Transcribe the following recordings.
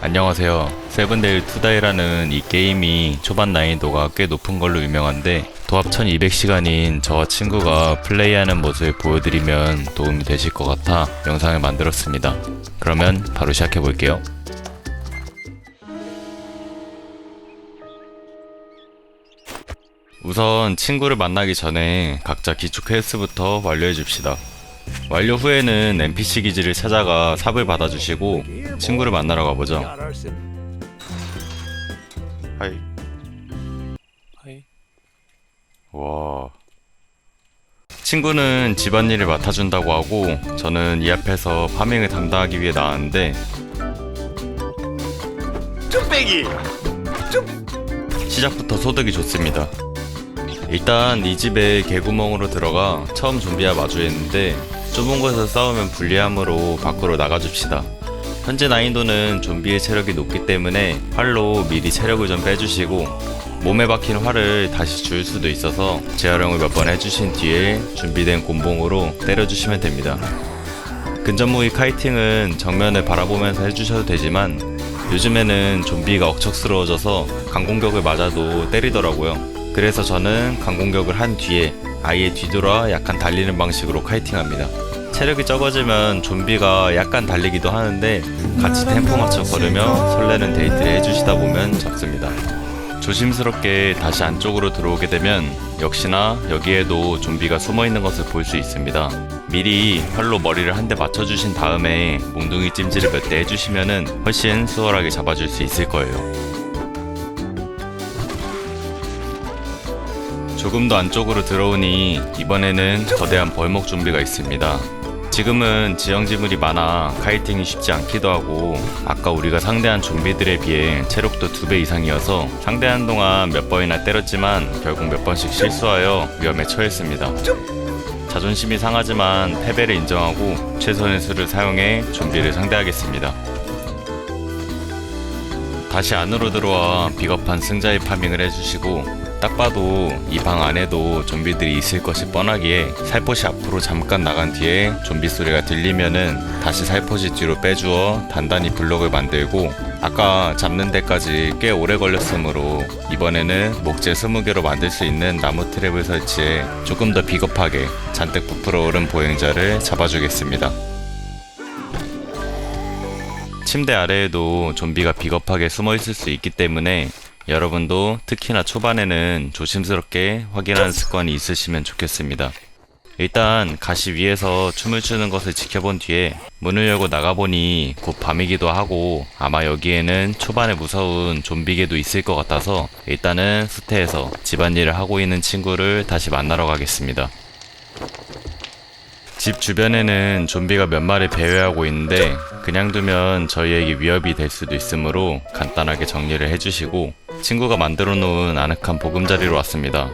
안녕하세요. 세븐데일 투다이라는 이 게임이 초반 난이도가 꽤 높은 걸로 유명한데 도합 1200시간인 저와 친구가 플레이하는 모습을 보여드리면 도움이 되실 것 같아 영상을 만들었습니다. 그러면 바로 시작해볼게요. 우선 친구를 만나기 전에 각자 기초 퀘스트부터 완료해줍시다. 완료 후에는 NPC 기지를 찾아가 삽을 받아주시고 친구를 만나러 가보죠. 하이. 하이. 와. 친구는 집안일을 맡아준다고 하고 저는 이 앞에서 파밍을 담당하기 위해 나왔는데 쭈빼기! 시작부터 소득이 좋습니다. 일단 이 집에 개구멍으로 들어가 처음 좀비와 마주했는데 좁은 곳에서 싸우면 불리하므로 밖으로 나가줍시다. 현재 난이도는 좀비의 체력이 높기 때문에 활로 미리 체력을 좀 빼주시고 몸에 박힌 활을 다시 줄 수도 있어서 재활용을 몇 번 해주신 뒤에 준비된 곤봉으로 때려주시면 됩니다. 근접무기 카이팅은 정면을 바라보면서 해주셔도 되지만 요즘에는 좀비가 억척스러워져서 강공격을 맞아도 때리더라고요. 그래서 저는 강공격을 한 뒤에 아예 뒤돌아 약간 달리는 방식으로 카이팅합니다. 체력이 적어지면 좀비가 약간 달리기도 하는데 같이 템포 맞춰 걸으며 설레는 데이트를 해주시다 보면 잡습니다. 조심스럽게 다시 안쪽으로 들어오게 되면 역시나 여기에도 좀비가 숨어있는 것을 볼 수 있습니다. 미리 활로 머리를 한 대 맞춰주신 다음에 몽둥이 찜질을 몇 대 해주시면 훨씬 수월하게 잡아줄 수 있을 거예요. 조금 더 안쪽으로 들어오니 이번에는 거대한 벌목 좀비가 있습니다. 지금은 지형지물이 많아 카이팅이 쉽지 않기도 하고 아까 우리가 상대한 좀비들에 비해 체력도 2배 이상이어서 상대하는 동안 몇 번이나 때렸지만 결국 몇 번씩 실수하여 위험에 처했습니다. 자존심이 상하지만 패배를 인정하고 최선의 수를 사용해 좀비를 상대하겠습니다. 다시 안으로 들어와 비겁한 승자의 파밍을 해주시고 딱 봐도 이 방 안에도 좀비들이 있을 것이 뻔하기에 살포시 앞으로 잠깐 나간 뒤에 좀비 소리가 들리면은 다시 살포시 뒤로 빼주어 단단히 블록을 만들고 아까 잡는 데까지 꽤 오래 걸렸으므로 이번에는 목재 20개로 만들 수 있는 나무 트랩을 설치해 조금 더 비겁하게 잔뜩 부풀어 오른 보행자를 잡아주겠습니다. 침대 아래에도 좀비가 비겁하게 숨어 있을 수 있기 때문에 여러분도 특히나 초반에는 조심스럽게 확인하는 습관이 있으시면 좋겠습니다. 일단 가시 위에서 춤을 추는 것을 지켜본 뒤에 문을 열고 나가보니 곧 밤이기도 하고 아마 여기에는 초반에 무서운 좀비개도 있을 것 같아서 일단은 후퇴해서 집안일을 하고 있는 친구를 다시 만나러 가겠습니다. 집 주변에는 좀비가 몇 마리 배회하고 있는데 그냥 두면 저희에게 위협이 될 수도 있으므로 간단하게 정리를 해주시고 친구가 만들어 놓은 아늑한 보금자리로 왔습니다.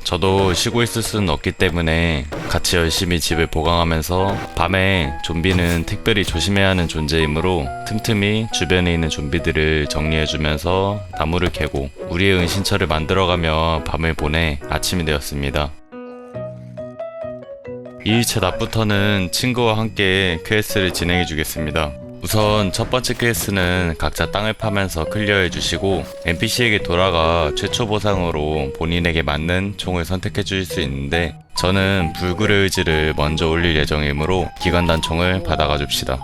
저도 쉬고 있을 수는 없기 때문에 같이 열심히 집을 보강하면서 밤에 좀비는 특별히 조심해야 하는 존재이므로 틈틈이 주변에 있는 좀비들을 정리해주면서 나무를 캐고 우리의 은신처를 만들어가며 밤을 보내 아침이 되었습니다. 2일차 낮부터는 친구와 함께 퀘스트를 진행해 주겠습니다. 우선 첫 번째 퀘스트는 각자 땅을 파면서 클리어해 주시고 NPC에게 돌아가 최초 보상으로 본인에게 맞는 총을 선택해 주실 수 있는데 저는 불굴의 의지를 먼저 올릴 예정이므로 기관단 총을 받아가 줍시다.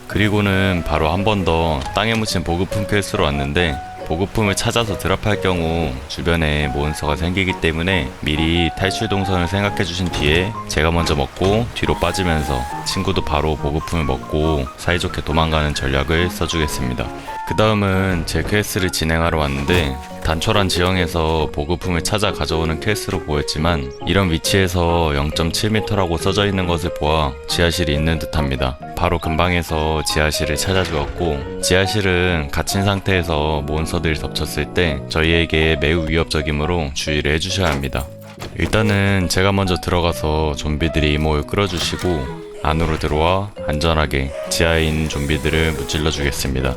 그리고는 바로 한 번 더 땅에 묻힌 보급품 퀘스트로 왔는데 보급품을 찾아서 드랍할 경우 주변에 몬스터가 생기기 때문에 미리 탈출 동선을 생각해 주신 뒤에 제가 먼저 먹고 뒤로 빠지면서 친구도 바로 보급품을 먹고 사이좋게 도망가는 전략을 써주겠습니다. 그 다음은 제 퀘스트를 진행하러 왔는데 단촐한 지형에서 보급품을 찾아 가져오는 퀘스트로 보였지만 이런 위치에서 0.7m라고 써져 있는 것을 보아 지하실이 있는 듯 합니다. 바로 근방에서 지하실을 찾아주었고 지하실은 갇힌 상태에서 몬스터들이 덮쳤을 때 저희에게 매우 위협적이므로 주의를 해주셔야 합니다. 일단은 제가 먼저 들어가서 좀비들이 이목을 끌어주시고 안으로 들어와 안전하게 지하에 있는 좀비들을 무찔러 주겠습니다.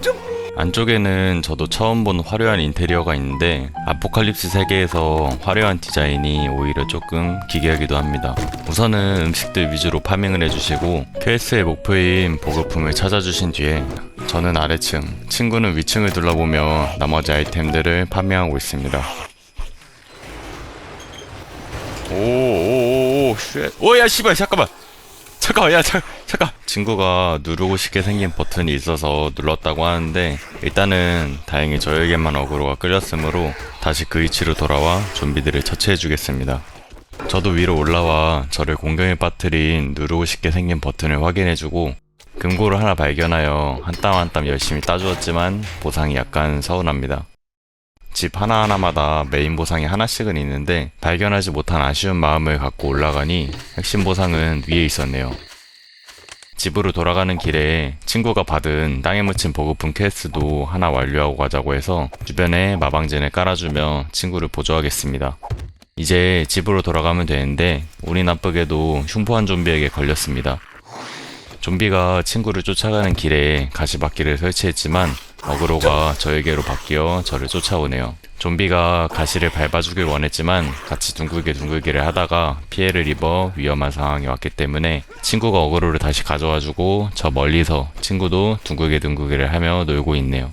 안쪽에는 저도 처음 본 화려한 인테리어가 있는데 아포칼립스 세계에서 화려한 디자인이 오히려 조금 기괴하기도 합니다. 우선은 음식들 위주로 파밍을 해주시고 퀘스트의 목표인 보급품을 찾아주신 뒤에 저는 아래층, 친구는 위층을 둘러보며 나머지 아이템들을 판매하고 있습니다. 오오오오 쉣. 오야 씨발 잠깐만. 잠깐. 친구가 누르고 싶게 생긴 버튼이 있어서 눌렀다고 하는데 일단은 다행히 저에게만 어그로가 끌렸으므로 다시 그 위치로 돌아와 좀비들을 처치해 주겠습니다. 저도 위로 올라와 저를 공경에 빠뜨린 누르고 싶게 생긴 버튼을 확인해주고 금고를 하나 발견하여 한 땀 한 땀 열심히 따주었지만 보상이 약간 서운합니다. 집 하나하나마다 메인 보상이 하나씩은 있는데 발견하지 못한 아쉬운 마음을 갖고 올라가니 핵심 보상은 위에 있었네요. 집으로 돌아가는 길에 친구가 받은 땅에 묻힌 보급품 퀘스트도 하나 완료하고 가자고 해서 주변에 마방진을 깔아주며 친구를 보조하겠습니다. 이제 집으로 돌아가면 되는데 운이 나쁘게도 흉포한 좀비에게 걸렸습니다. 좀비가 친구를 쫓아가는 길에 가시밭길을 설치했지만 어그로가 저에게로 바뀌어 저를 쫓아오네요. 좀비가 가시를 밟아주길 원했지만 같이 둥글게를 하다가 피해를 입어 위험한 상황이 왔기 때문에 친구가 어그로를 다시 가져와주고 저 멀리서 친구도 둥글게를 하며 놀고 있네요.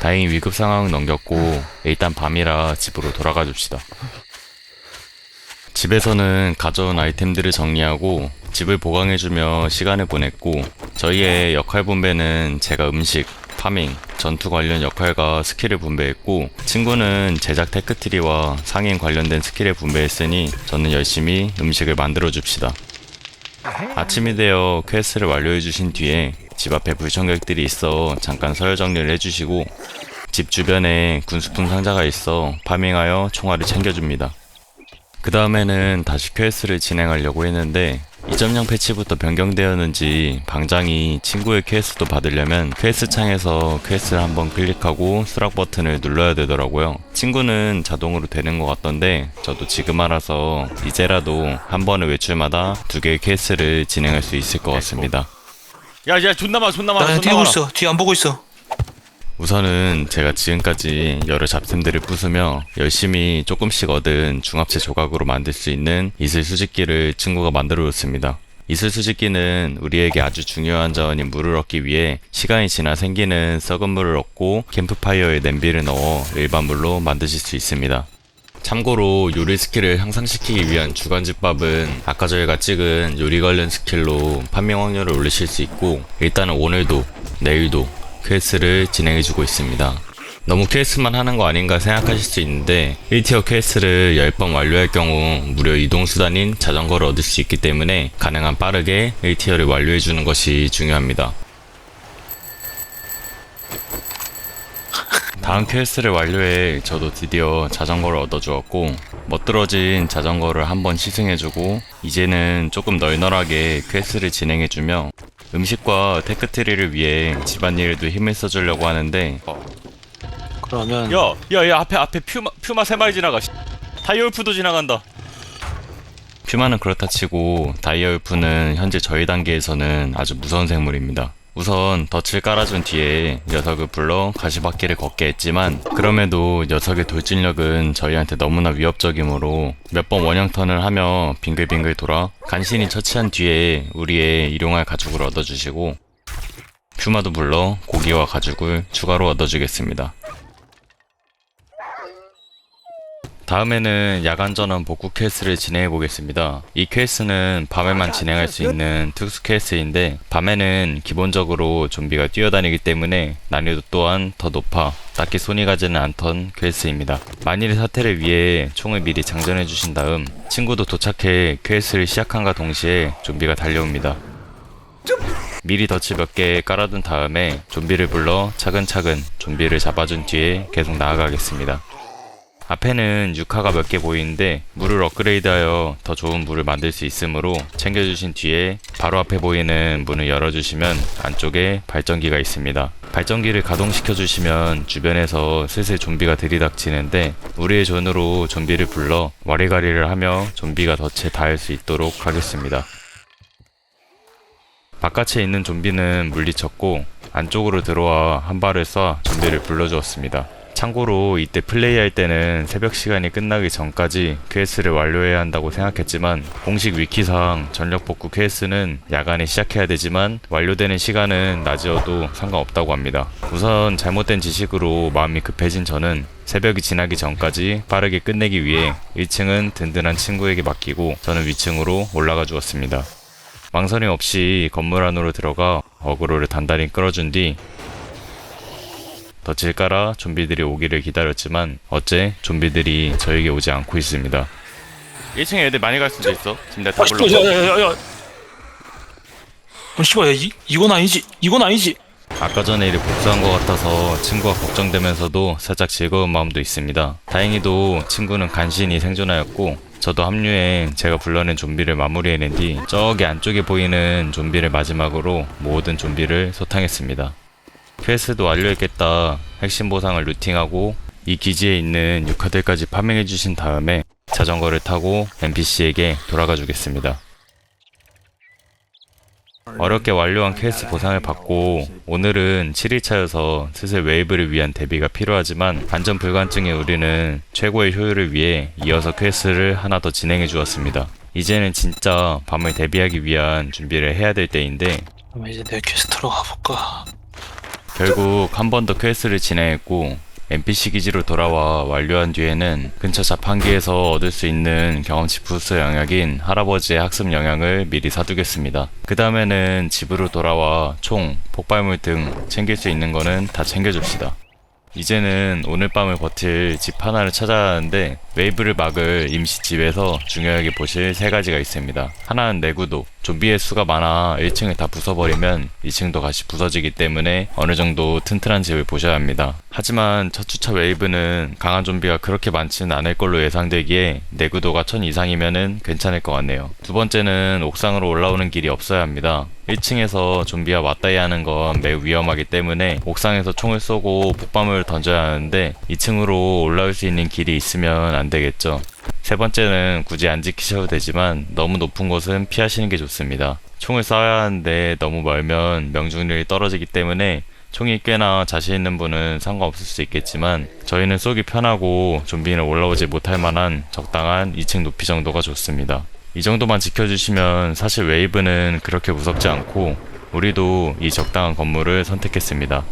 다행히 위급 상황은 넘겼고 일단 밤이라 집으로 돌아가 줍시다. 집에서는 가져온 아이템들을 정리하고 집을 보강해주며 시간을 보냈고 저희의 역할 분배는 제가 음식, 파밍, 전투 관련 역할과 스킬을 분배했고 친구는 제작 테크트리와 상인 관련된 스킬을 분배했으니 저는 열심히 음식을 만들어 줍시다. 아침이 되어 퀘스트를 완료해주신 뒤에 집 앞에 불청객들이 있어 잠깐 서열 정리를 해주시고 집 주변에 군수품 상자가 있어 파밍하여 총알을 챙겨줍니다. 그 다음에는 다시 퀘스트를 진행하려고 했는데 2.0 패치부터 변경되었는지 방장이 친구의 퀘스트도 받으려면 퀘스트 창에서 퀘스트를 한번 클릭하고 수락 버튼을 눌러야 되더라고요. 친구는 자동으로 되는 것 같던데 저도 지금 알아서 이제라도 한 번의 외출마다 2개의 퀘스트를 진행할 수 있을 것 같습니다. 야 존나 많아. 나 뒤에 보고 있어. 뒤에 안 보고 있어. 우선은 제가 지금까지 여러 잡템들을 부수며 열심히 조금씩 얻은 중합체 조각으로 만들 수 있는 이슬 수집기를 친구가 만들어줬습니다. 이슬 수집기는 우리에게 아주 중요한 자원인 물을 얻기 위해 시간이 지나 생기는 썩은 물을 얻고 캠프파이어에 냄비를 넣어 일반 물로 만드실 수 있습니다. 참고로 요리 스킬을 향상시키기 위한 주간집밥은 아까 저희가 찍은 요리 관련 스킬로 판명 확률을 올리실 수 있고 일단은 오늘도 내일도 퀘스트를 진행해주고 있습니다. 너무 퀘스트만 하는 거 아닌가 생각하실 수 있는데 1티어 퀘스트를 10번 완료할 경우 무료 이동수단인 자전거를 얻을 수 있기 때문에 가능한 빠르게 1티어를 완료해주는 것이 중요합니다. 다음 퀘스트를 완료해 저도 드디어 자전거를 얻어주었고 멋들어진 자전거를 한번 시승해주고 이제는 조금 널널하게 퀘스트를 진행해주며 음식과 테크트리를 위해 집안일에도 힘을 써주려고 하는데 그러면 야 앞에 퓨마 3마리 지나가. 타이어울프도 지나간다. 퓨마는 그렇다 치고 다이얼프는 현재 저희 단계에서는 아주 무서운 생물입니다. 우선 덫을 깔아준 뒤에 녀석을 불러 가시밭길을 걷게 했지만 그럼에도 녀석의 돌진력은 저희한테 너무나 위협적이므로 몇 번 원형턴을 하며 빙글빙글 돌아 간신히 처치한 뒤에 우리의 일용할 가죽을 얻어주시고 퓨마도 불러 고기와 가죽을 추가로 얻어주겠습니다. 다음에는 야간 전원 복구 퀘스트를 진행해 보겠습니다. 이 퀘스트는 밤에만 진행할 수 있는 특수 퀘스트인데 밤에는 기본적으로 좀비가 뛰어다니기 때문에 난이도 또한 더 높아 딱히 손이 가지는 않던 퀘스트입니다. 만일의 사태를 위해 총을 미리 장전해 주신 다음 친구도 도착해 퀘스트를 시작함과 동시에 좀비가 달려옵니다. 미리 덫을 몇 개 깔아둔 다음에 좀비를 불러 차근차근 좀비를 잡아준 뒤에 계속 나아가겠습니다. 앞에는 육화가 몇 개 보이는데 물을 업그레이드하여 더 좋은 물을 만들 수 있으므로 챙겨주신 뒤에 바로 앞에 보이는 문을 열어주시면 안쪽에 발전기가 있습니다. 발전기를 가동시켜주시면 주변에서 슬슬 좀비가 들이닥치는데 우리의 존으로 좀비를 불러 와리가리를 하며 좀비가 덫에 닿을 수 있도록 하겠습니다. 바깥에 있는 좀비는 물리쳤고 안쪽으로 들어와 한 발을 쏴 좀비를 불러주었습니다. 참고로 이때 플레이할 때는 새벽 시간이 끝나기 전까지 퀘스트를 완료해야 한다고 생각했지만 공식 위키상 전력 복구 퀘스트는 야간에 시작해야 되지만 완료되는 시간은 낮이어도 상관없다고 합니다. 우선 잘못된 지식으로 마음이 급해진 저는 새벽이 지나기 전까지 빠르게 끝내기 위해 1층은 든든한 친구에게 맡기고 저는 위층으로 올라가 주었습니다. 망설임 없이 건물 안으로 들어가 어그로를 단단히 끌어준 뒤 덫을 깔아 좀비들이 오기를 기다렸지만 어째 좀비들이 저에게 오지 않고 있습니다. 1층에 애들 많이 갈 수도 있어. 지금 내가 다 씨발, 불렀어. 야야야야. 씨발, 야, 이건 아니지. 이건 아니지. 아까 전에 일이 복수한 것 같아서 친구가 걱정되면서도 살짝 즐거운 마음도 있습니다. 다행히도 친구는 간신히 생존하였고 저도 합류해 제가 불러낸 좀비를 마무리해낸 뒤 저기 안쪽에 보이는 좀비를 마지막으로 모든 좀비를 소탕했습니다. 퀘스트도 완료했겠다. 핵심 보상을 루팅하고 이 기지에 있는 유카들까지 파밍해주신 다음에 자전거를 타고 NPC에게 돌아가 주겠습니다. 어렵게 완료한 퀘스트 보상을 받고 오늘은 7일차여서 슬슬 웨이브를 위한 대비가 필요하지만 안전 불감증의 우리는 최고의 효율을 위해 이어서 퀘스트를 하나 더 진행해 주었습니다. 이제는 진짜 밤을 대비하기 위한 준비를 해야 될 때인데 그럼 이제 내 퀘스트로 가볼까. 결국 한 번 더 퀘스트를 진행했고 NPC 기지로 돌아와 완료한 뒤에는 근처 자판기에서 얻을 수 있는 경험치 부스 영역인 할아버지의 학습 영역을 미리 사두겠습니다. 그 다음에는 집으로 돌아와 총, 폭발물 등 챙길 수 있는 거는 다 챙겨줍시다. 이제는 오늘 밤을 버틸 집 하나를 찾아야 하는데 웨이브를 막을 임시 집에서 중요하게 보실 세 가지가 있습니다. 하나는 내구도. 좀비의 수가 많아 1층을 다 부숴버리면 2층도 같이 부서지기 때문에 어느 정도 튼튼한 집을 보셔야 합니다. 하지만 첫 주차 웨이브는 강한 좀비가 그렇게 많지는 않을 걸로 예상되기에 내구도가 1000 이상이면은 괜찮을 것 같네요. 두 번째는 옥상으로 올라오는 길이 없어야 합니다. 1층에서 좀비와 맞다이 하는 건 매우 위험하기 때문에 옥상에서 총을 쏘고 폭발물을 던져야 하는데 2층으로 올라올 수 있는 길이 있으면 안 되겠죠. 세 번째는 굳이 안 지키셔도 되지만 너무 높은 곳은 피하시는 게 좋습니다. 총을 쏴야 하는데 너무 멀면 명중률이 떨어지기 때문에 총이 꽤나 자신 있는 분은 상관없을 수 있겠지만 저희는 쏘기 편하고 좀비는 올라오지 못할 만한 적당한 2층 높이 정도가 좋습니다. 이 정도만 지켜주시면 사실 웨이브는 그렇게 무섭지 않고 우리도 이 적당한 건물을 선택했습니다.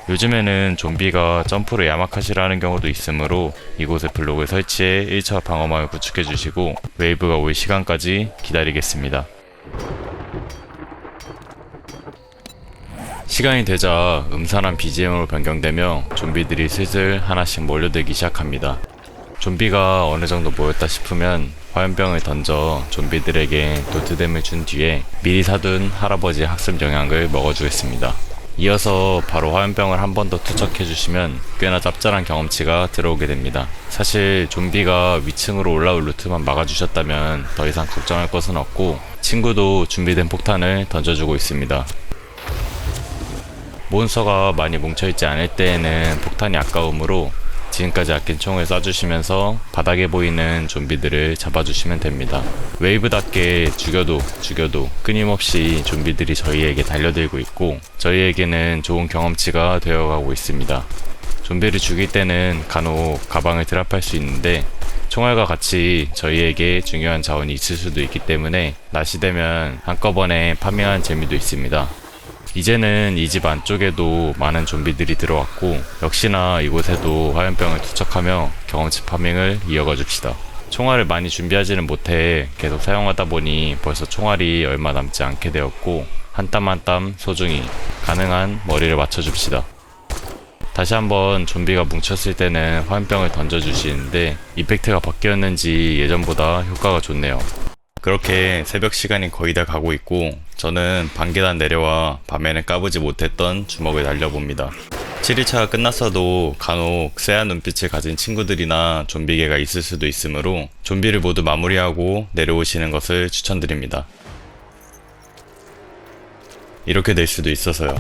요즘에는 좀비가 점프로 야마카시를 하는 경우도 있으므로 이곳에 블록을 설치해 1차 방어망을 구축해주시고 웨이브가 올 시간까지 기다리겠습니다. 시간이 되자 음산한 BGM으로 변경되며 좀비들이 슬슬 하나씩 몰려들기 시작합니다. 좀비가 어느 정도 모였다 싶으면 화염병을 던져 좀비들에게 도트댐을 준 뒤에 미리 사둔 할아버지의 학습 영양을 먹어주겠습니다. 이어서 바로 화염병을 한 번 더 투척해주시면 꽤나 짭짤한 경험치가 들어오게 됩니다. 사실 좀비가 위층으로 올라올 루트만 막아주셨다면 더 이상 걱정할 것은 없고 친구도 준비된 폭탄을 던져주고 있습니다. 몬스터가 많이 뭉쳐있지 않을 때에는 폭탄이 아까우므로 지금까지 아낀 총을 쏴주시면서 바닥에 보이는 좀비들을 잡아주시면 됩니다. 웨이브답게 죽여도 끊임없이 좀비들이 저희에게 달려들고 있고 저희에게는 좋은 경험치가 되어가고 있습니다. 좀비를 죽일 때는 간혹 가방을 드랍할 수 있는데 총알과 같이 저희에게 중요한 자원이 있을 수도 있기 때문에 낮이 되면 한꺼번에 파밍하는 재미도 있습니다. 이제는 이 집 안쪽에도 많은 좀비들이 들어왔고 역시나 이곳에도 화염병을 투척하며 경험치 파밍을 이어가 줍시다. 총알을 많이 준비하지는 못해 계속 사용하다 보니 벌써 총알이 얼마 남지 않게 되었고 한 땀 한 땀 소중히 가능한 머리를 맞춰줍시다. 다시 한번 좀비가 뭉쳤을 때는 화염병을 던져주시는데 이펙트가 바뀌었는지 예전보다 효과가 좋네요. 그렇게 새벽 시간이 거의 다 가고 있고 저는 반계단 내려와 밤에는 까부지 못했던 주먹을 날려봅니다. 7일차가 끝났어도 간혹 쎄한 눈빛을 가진 친구들이나 좀비계가 있을 수도 있으므로 좀비를 모두 마무리하고 내려오시는 것을 추천드립니다. 이렇게 될 수도 있어서요.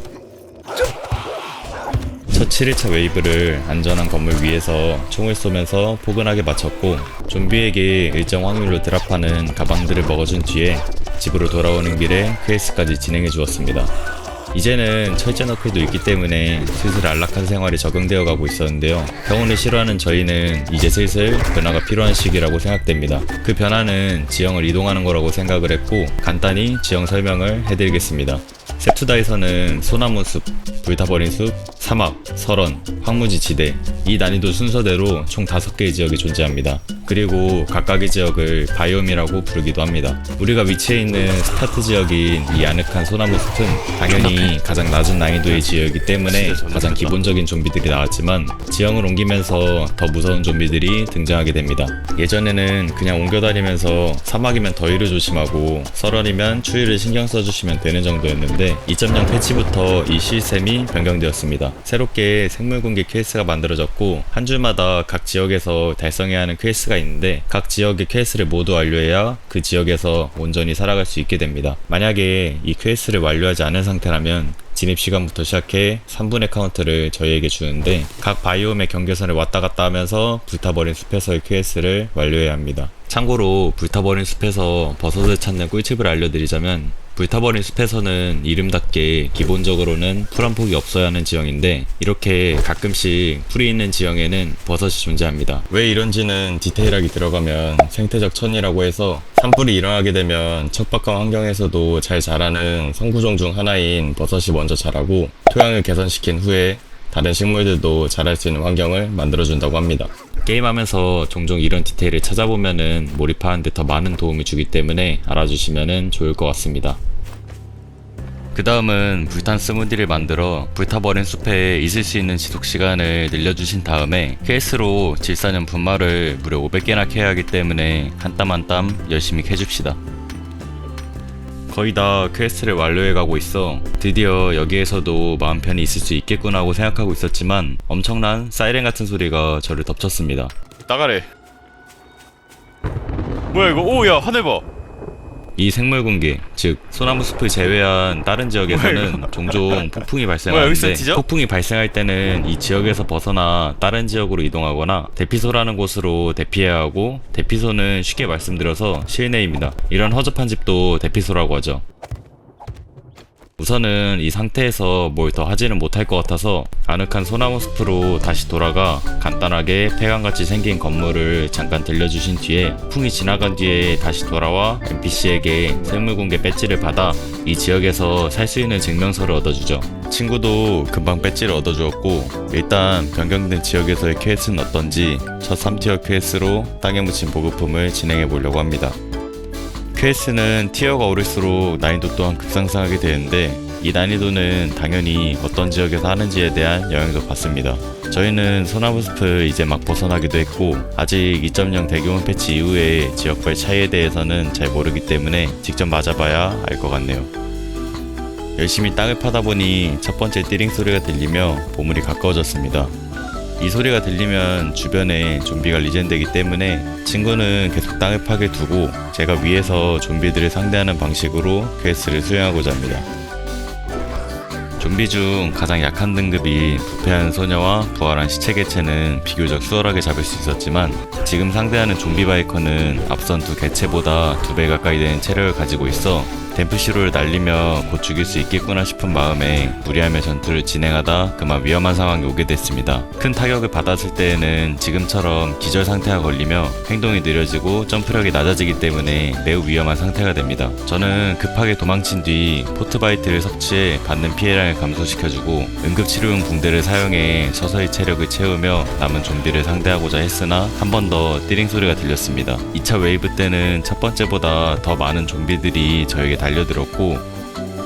첫 7일차 웨이브를 안전한 건물 위에서 총을 쏘면서 포근하게 마쳤고 좀비에게 일정 확률로 드랍하는 가방들을 먹어준 뒤에 집으로 돌아오는 길에 퀘스트까지 진행해 주었습니다. 이제는 철제 너클도 있기 때문에 슬슬 안락한 생활에 적응되어 가고 있었는데요. 평온을 싫어하는 저희는 이제 슬슬 변화가 필요한 시기라고 생각됩니다. 그 변화는 지형을 이동하는 거라고 생각을 했고 간단히 지형 설명을 해드리겠습니다. 셉투다에서는 소나무 숲, 불타버린 숲, 사막, 설원, 황무지 지대 이 난이도 순서대로 총 5개의 지역이 존재합니다. 그리고 각각의 지역을 바이옴이라고 부르기도 합니다. 우리가 위치해 있는 스타트 지역인 이 아늑한 소나무 숲은 당연히 가장 낮은 난이도의 지역이기 때문에 가장 기본적인 좀비들이 나왔지만 지형을 옮기면서 더 무서운 좀비들이 등장하게 됩니다. 예전에는 그냥 옮겨다니면서 사막이면 더위를 조심하고 설원이면 추위를 신경 써주시면 되는 정도였는데 2.0 패치부터 이 시스템이 변경되었습니다. 새롭게 생물공개 퀘스트가 만들어졌고 한 줄마다 각 지역에서 달성해야 하는 퀘스트가 있는데 각 지역의 퀘스트를 모두 완료해야 그 지역에서 온전히 살아갈 수 있게 됩니다. 만약에 이 퀘스트를 완료하지 않은 상태라면 진입 시간부터 시작해 3분의 카운트를 저희에게 주는데 각 바이옴의 경계선을 왔다 갔다 하면서 불타버린 숲에서의 퀘스트를 완료해야 합니다. 참고로 불타버린 숲에서 버섯을 찾는 꿀팁을 알려드리자면 불타버린 숲에서는 이름답게 기본적으로는 풀 한 폭이 없어야 하는 지형인데 이렇게 가끔씩 풀이 있는 지형에는 버섯이 존재합니다. 왜 이런지는 디테일하게 들어가면 생태적 천이라고 해서 산불이 일어나게 되면 척박한 환경에서도 잘 자라는 성구종 중 하나인 버섯이 먼저 자라고 토양을 개선시킨 후에 다른 식물들도 자랄 수 있는 환경을 만들어준다고 합니다. 게임하면서 종종 이런 디테일을 찾아보면은 몰입하는데 더 많은 도움을 주기 때문에 알아주시면 좋을 것 같습니다. 그 다음은 불탄 스무디를 만들어 불타버린 숲에 있을 수 있는 지속시간을 늘려주신 다음에 퀘스트로 질사년 분말을 무려 500개나 캐야 하기 때문에 한 땀 한 땀 열심히 캐줍시다. 거의 다 퀘스트를 완료해가고 있어 드디어 여기에서도 마음 편히 있을 수 있겠구나 하고 생각하고 있었지만 엄청난 사이렌 같은 소리가 저를 덮쳤습니다. 나가래. 뭐야 이거? 오야 하늘 봐. 이 생물공개, 즉 소나무 숲을 제외한 다른 지역에서는 종종 폭풍이 발생하는데 폭풍이 발생할 때는 이 지역에서 벗어나 다른 지역으로 이동하거나 대피소라는 곳으로 대피해야 하고 대피소는 쉽게 말씀드려서 실내입니다. 이런 허접한 집도 대피소라고 하죠. 우선은 이 상태에서 뭘 더 하지는 못할 것 같아서 아늑한 소나무 숲으로 다시 돌아가 간단하게 폐광같이 생긴 건물을 잠깐 들려주신 뒤에 풍이 지나간 뒤에 다시 돌아와 NPC에게 생물공개 배지를 받아 이 지역에서 살 수 있는 증명서를 얻어주죠. 친구도 금방 배지를 얻어주었고 일단 변경된 지역에서의 퀘스트는 어떤지 첫 3티어 퀘스트로 땅에 묻힌 보급품을 진행해 보려고 합니다. 퀘스트는 티어가 오를수록 난이도 또한 급상승하게 되는데 이 난이도는 당연히 어떤 지역에서 하는지에 대한 영향도 받습니다. 저희는 소나무 숲을 이제 막 벗어나기도 했고 아직 2.0 대규모 패치 이후에 지역별 차이에 대해서는 잘 모르기 때문에 직접 맞아봐야 알 것 같네요. 열심히 땅을 파다 보니 첫 번째 띠링 소리가 들리며 보물이 가까워졌습니다. 이 소리가 들리면 주변에 좀비가 리젠되기 때문에 친구는 계속 땅을 파게 두고 제가 위에서 좀비들을 상대하는 방식으로 퀘스트를 수행하고자 합니다. 좀비 중 가장 약한 등급인 부패한 소녀와 부활한 시체 개체는 비교적 수월하게 잡을 수 있었지만 지금 상대하는 좀비 바이커는 앞선 두 개체보다 2배 가까이 되는 체력을 가지고 있어 댐프시로를 날리며 곧 죽일 수 있겠구나 싶은 마음에 무리하며 전투를 진행하다 그만 위험한 상황이 오게 됐습니다. 큰 타격을 받았을 때에는 지금처럼 기절 상태가 걸리며 행동이 느려지고 점프력이 낮아지기 때문에 매우 위험한 상태가 됩니다. 저는 급하게 도망친 뒤 포트바이트를 섭취해 받는 피해량을 감소시켜주고 응급치료용 붕대를 사용해 서서히 체력을 채우며 남은 좀비를 상대하고자 했으나 한 번 더 띠링 소리가 들렸습니다. 2차 웨이브 때는 첫 번째보다 더 많은 좀비들이 저에게 달려들었고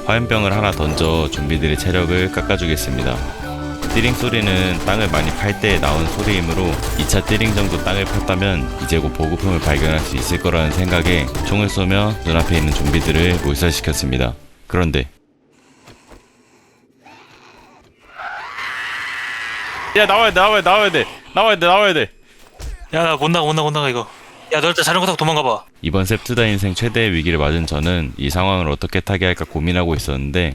화염병을 하나 던져 좀비들의 체력을 깎아주겠습니다. 띠링 소리는 땅을 많이 팔 때 나온 소리이므로 2차 띠링 정도 땅을 팠다면 이제 곧 보급품을 발견할 수 있을 거라는 생각에 총을 쏘며 눈앞에 있는 좀비들을 몰살시켰습니다. 그런데 야 나와야 돼. 야, 나 못 나가 이거. 야, 너 일단 자전거 타고 도망가봐. 이번 셉투다 인생 최대의 위기를 맞은 저는 이 상황을 어떻게 타개할까 고민하고 있었는데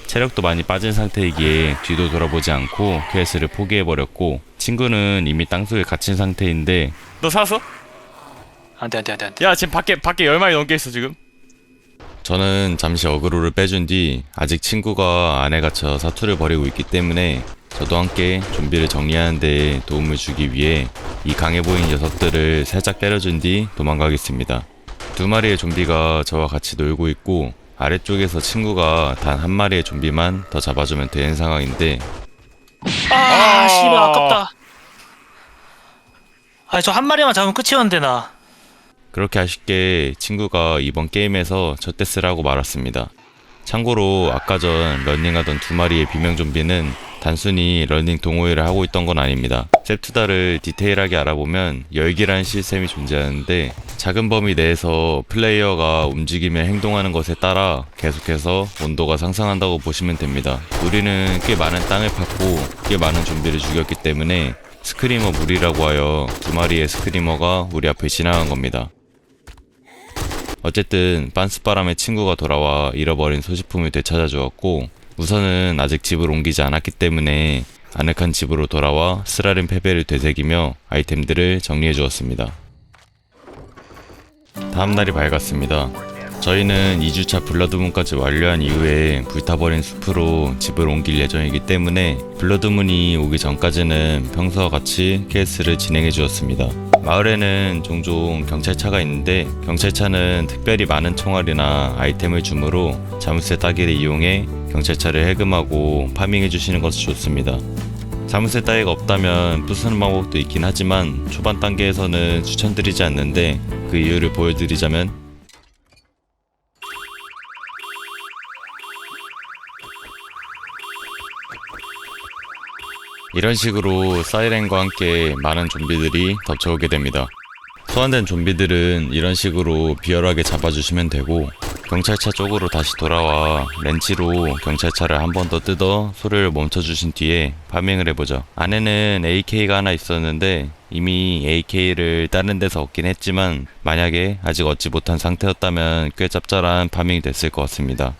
체력도 많이 빠진 상태이기에 뒤도 돌아보지 않고 퀘스트를 포기해버렸고 친구는 이미 땅속에 갇힌 상태인데 너 살았어? 안돼 안돼 안돼 안돼. 야 지금 밖에 10마리 넘게 있어 지금. 저는 잠시 어그로를 빼준 뒤 아직 친구가 안에 갇혀 사투를 벌이고 있기 때문에 저도 함께 좀비를 정리하는 데 도움을 주기 위해 이 강해 보이는 녀석들을 살짝 때려준 뒤 도망가겠습니다. 두 마리의 좀비가 저와 같이 놀고 있고 아래쪽에서 친구가 단 한 마리의 좀비만 더 잡아주면 되는 상황인데 아 씨발 아깝다. 아니 저 한 마리만 잡으면 끝이었는데 나. 그렇게 아쉽게 친구가 이번 게임에서 첫 데스를 하고 말았습니다. 참고로 아까 전 러닝하던 두 마리의 비명 좀비는 단순히 러닝 동호회를 하고 있던 건 아닙니다. 셉투다를 디테일하게 알아보면 열기라는 시스템이 존재하는데 작은 범위 내에서 플레이어가 움직이며 행동하는 것에 따라 계속해서 온도가 상승한다고 보시면 됩니다. 우리는 꽤 많은 땅을 팠고 꽤 많은 좀비를 죽였기 때문에 스크리머 무리라고 하여 두 마리의 스크리머가 우리 앞을 지나간 겁니다. 어쨌든 빤스바람의 친구가 돌아와 잃어버린 소지품을 되찾아 주었고 우선은 아직 집을 옮기지 않았기 때문에 아늑한 집으로 돌아와 쓰라린 패배를 되새기며 아이템들을 정리해 주었습니다. 다음날이 밝았습니다. 저희는 2주차 블러드문까지 완료한 이후에 불타버린 숲으로 집을 옮길 예정이기 때문에 블러드문이 오기 전까지는 평소와 같이 퀘스트를 진행해 주었습니다. 마을에는 종종 경찰차가 있는데 경찰차는 특별히 많은 총알이나 아이템을 주므로 자물쇠 따기를 이용해 경찰차를 해금하고 파밍해 주시는 것이 좋습니다. 자물쇠 따위가 없다면 부수는 방법도 있긴 하지만 초반 단계에서는 추천드리지 않는데 그 이유를 보여드리자면 이런 식으로 사이렌과 함께 많은 좀비들이 덮쳐오게 됩니다. 소환된 좀비들은 이런 식으로 비열하게 잡아주시면 되고 경찰차 쪽으로 다시 돌아와 렌치로 경찰차를 한 번 더 뜯어 소리를 멈춰주신 뒤에 파밍을 해보죠. 안에는 AK가 하나 있었는데 이미 AK를 다른 데서 얻긴 했지만 만약에 아직 얻지 못한 상태였다면 꽤 짭짤한 파밍이 됐을 것 같습니다.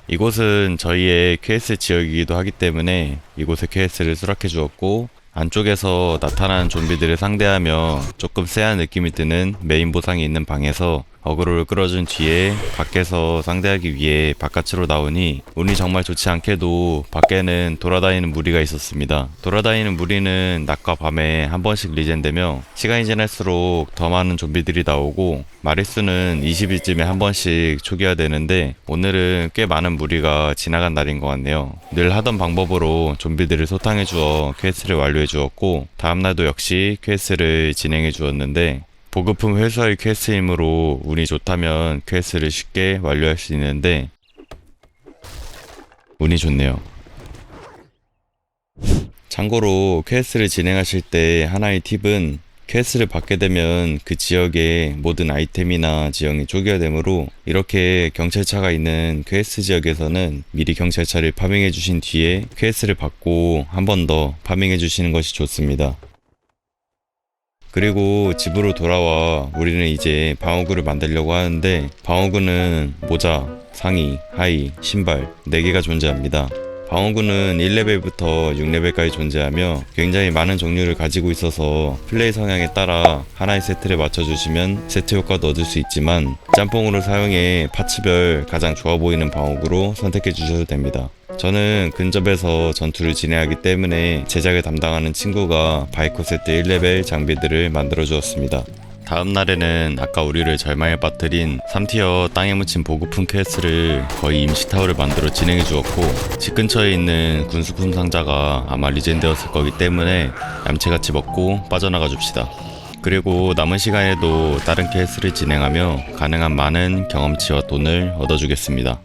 이곳은 저희의 퀘스트 지역이기도 하기 때문에 이곳의 퀘스트를 수락해 주었고 안쪽에서 나타나는 좀비들을 상대하며 조금 쎄한 느낌이 드는 메인 보상이 있는 방에서 어그로를 끌어준 뒤에 밖에서 상대하기 위해 바깥으로 나오니 운이 정말 좋지 않게도 밖에는 돌아다니는 무리가 있었습니다. 돌아다니는 무리는 낮과 밤에 한 번씩 리젠되며 시간이 지날수록 더 많은 좀비들이 나오고 마리수는 20일쯤에 한 번씩 초기화되는데 오늘은 꽤 많은 무리가 지나간 날인 것 같네요. 늘 하던 방법으로 좀비들을 소탕해 주어 퀘스트를 완료해 주었고 다음날도 역시 퀘스트를 진행해 주었는데 보급품 회수할 퀘스트이므로 운이 좋다면 퀘스트를 쉽게 완료할 수 있는데 운이 좋네요. 참고로 퀘스트를 진행하실 때 하나의 팁은 퀘스트를 받게 되면 그 지역의 모든 아이템이나 지형이 초기화되므로 이렇게 경찰차가 있는 퀘스트 지역에서는 미리 경찰차를 파밍해 주신 뒤에 퀘스트를 받고 한 번 더 파밍해 주시는 것이 좋습니다. 그리고 집으로 돌아와 우리는 이제 방어구를 만들려고 하는데 방어구는 모자, 상의, 하의, 신발 4개가 존재합니다. 방어구는 1레벨부터 6레벨까지 존재하며 굉장히 많은 종류를 가지고 있어서 플레이 성향에 따라 하나의 세트를 맞춰주시면 세트 효과도 얻을 수 있지만 짬뽕으로 사용해 파츠별 가장 좋아 보이는 방어구로 선택해 주셔도 됩니다. 저는 근접에서 전투를 진행하기 때문에 제작을 담당하는 친구가 바이코 세트 1레벨 장비들을 만들어 주었습니다. 다음 날에는 아까 우리를 절망에 빠뜨린 3티어 땅에 묻힌 보급품 퀘스트를 거의 임시타워를 만들어 진행해 주었고 집 근처에 있는 군수품 상자가 아마 리젠되었을 거기 때문에 얌체같이 먹고 빠져나가 줍시다. 그리고 남은 시간에도 다른 퀘스트를 진행하며 가능한 많은 경험치와 돈을 얻어주겠습니다.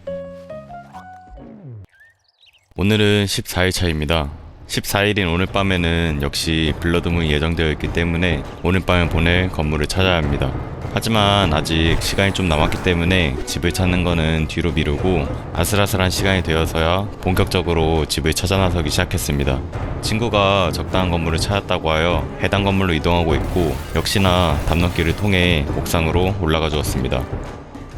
오늘은 14일 차입니다. 14일인 오늘 밤에는 역시 블러드문이 예정되어 있기 때문에 오늘 밤에 보낼 건물을 찾아야 합니다. 하지만 아직 시간이 좀 남았기 때문에 집을 찾는 거는 뒤로 미루고 아슬아슬한 시간이 되어서야 본격적으로 집을 찾아 나서기 시작했습니다. 친구가 적당한 건물을 찾았다고 하여 해당 건물로 이동하고 있고 역시나 담론길을 통해 옥상으로 올라가 주었습니다.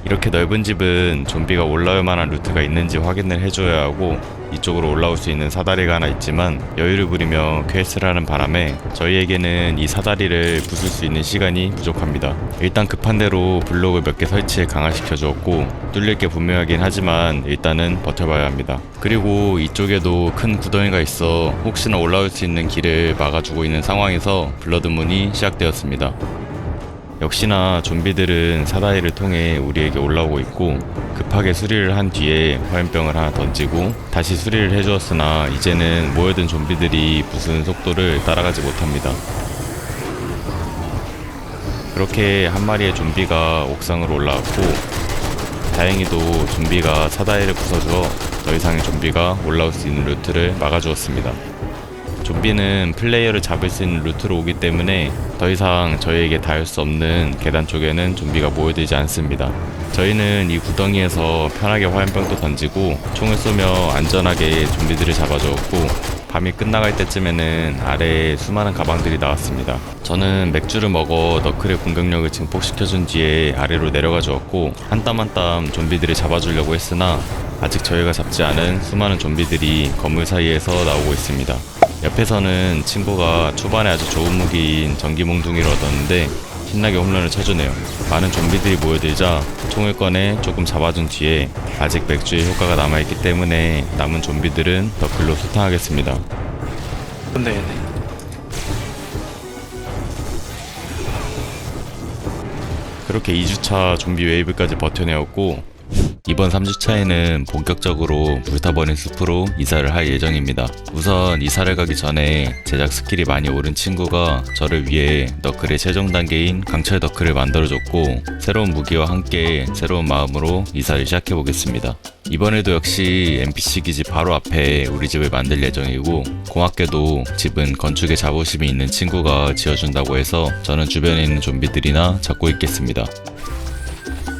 이렇게 넓은 집은 좀비가 올라올 만한 루트가 있는지 확인을 해줘야 하고 이쪽으로 올라올 수 있는 사다리가 하나 있지만 여유를 부리며 퀘스트를 하는 바람에 저희에게는 이 사다리를 부술 수 있는 시간이 부족합니다. 일단 급한 대로 블록을 몇 개 설치해 강화시켜 주었고 뚫릴 게 분명하긴 하지만 일단은 버텨봐야 합니다. 그리고 이쪽에도 큰 구덩이가 있어 혹시나 올라올 수 있는 길을 막아주고 있는 상황에서 블러드문이 시작되었습니다. 역시나 좀비들은 사다리를 통해 우리에게 올라오고 있고 급하게 수리를 한 뒤에 화염병을 하나 던지고 다시 수리를 해주었으나 이제는 모여든 좀비들이 부수는 속도를 따라가지 못합니다. 그렇게 한 마리의 좀비가 옥상으로 올라왔고 다행히도 좀비가 사다리를 부숴주어 더 이상의 좀비가 올라올 수 있는 루트를 막아주었습니다. 좀비는 플레이어를 잡을 수 있는 루트로 오기 때문에 더 이상 저희에게 닿을 수 없는 계단 쪽에는 좀비가 모여들지 않습니다. 저희는 이 구덩이에서 편하게 화염병도 던지고 총을 쏘며 안전하게 좀비들을 잡아주었고 밤이 끝나갈 때쯤에는 아래에 수많은 가방들이 나왔습니다. 저는 맥주를 먹어 너클의 공격력을 증폭시켜준 뒤에 아래로 내려가 주었고 한 땀 한 땀 좀비들을 잡아주려고 했으나 아직 저희가 잡지 않은 수많은 좀비들이 건물 사이에서 나오고 있습니다. 옆에서는 친구가 초반에 아주 좋은 무기인 전기 몽둥이를 얻었는데 신나게 홈런을 쳐주네요. 많은 좀비들이 모여들자 총을 꺼내 조금 잡아준 뒤에 아직 맥주의 효과가 남아있기 때문에 남은 좀비들은 너클로 소탕하겠습니다. 근데 그렇게 2주차 좀비 웨이브까지 버텨내었고 이번 3주차에는 본격적으로 불타버린 숲으로 이사를 할 예정입니다. 우선 이사를 가기 전에 제작 스킬이 많이 오른 친구가 저를 위해 너클의 최종 단계인 강철 너클을 만들어줬고 새로운 무기와 함께 새로운 마음으로 이사를 시작해보겠습니다. 이번에도 역시 NPC 기지 바로 앞에 우리 집을 만들 예정이고 고맙게도 집은 건축에 자부심이 있는 친구가 지어준다고 해서 저는 주변에 있는 좀비들이나 잡고 있겠습니다.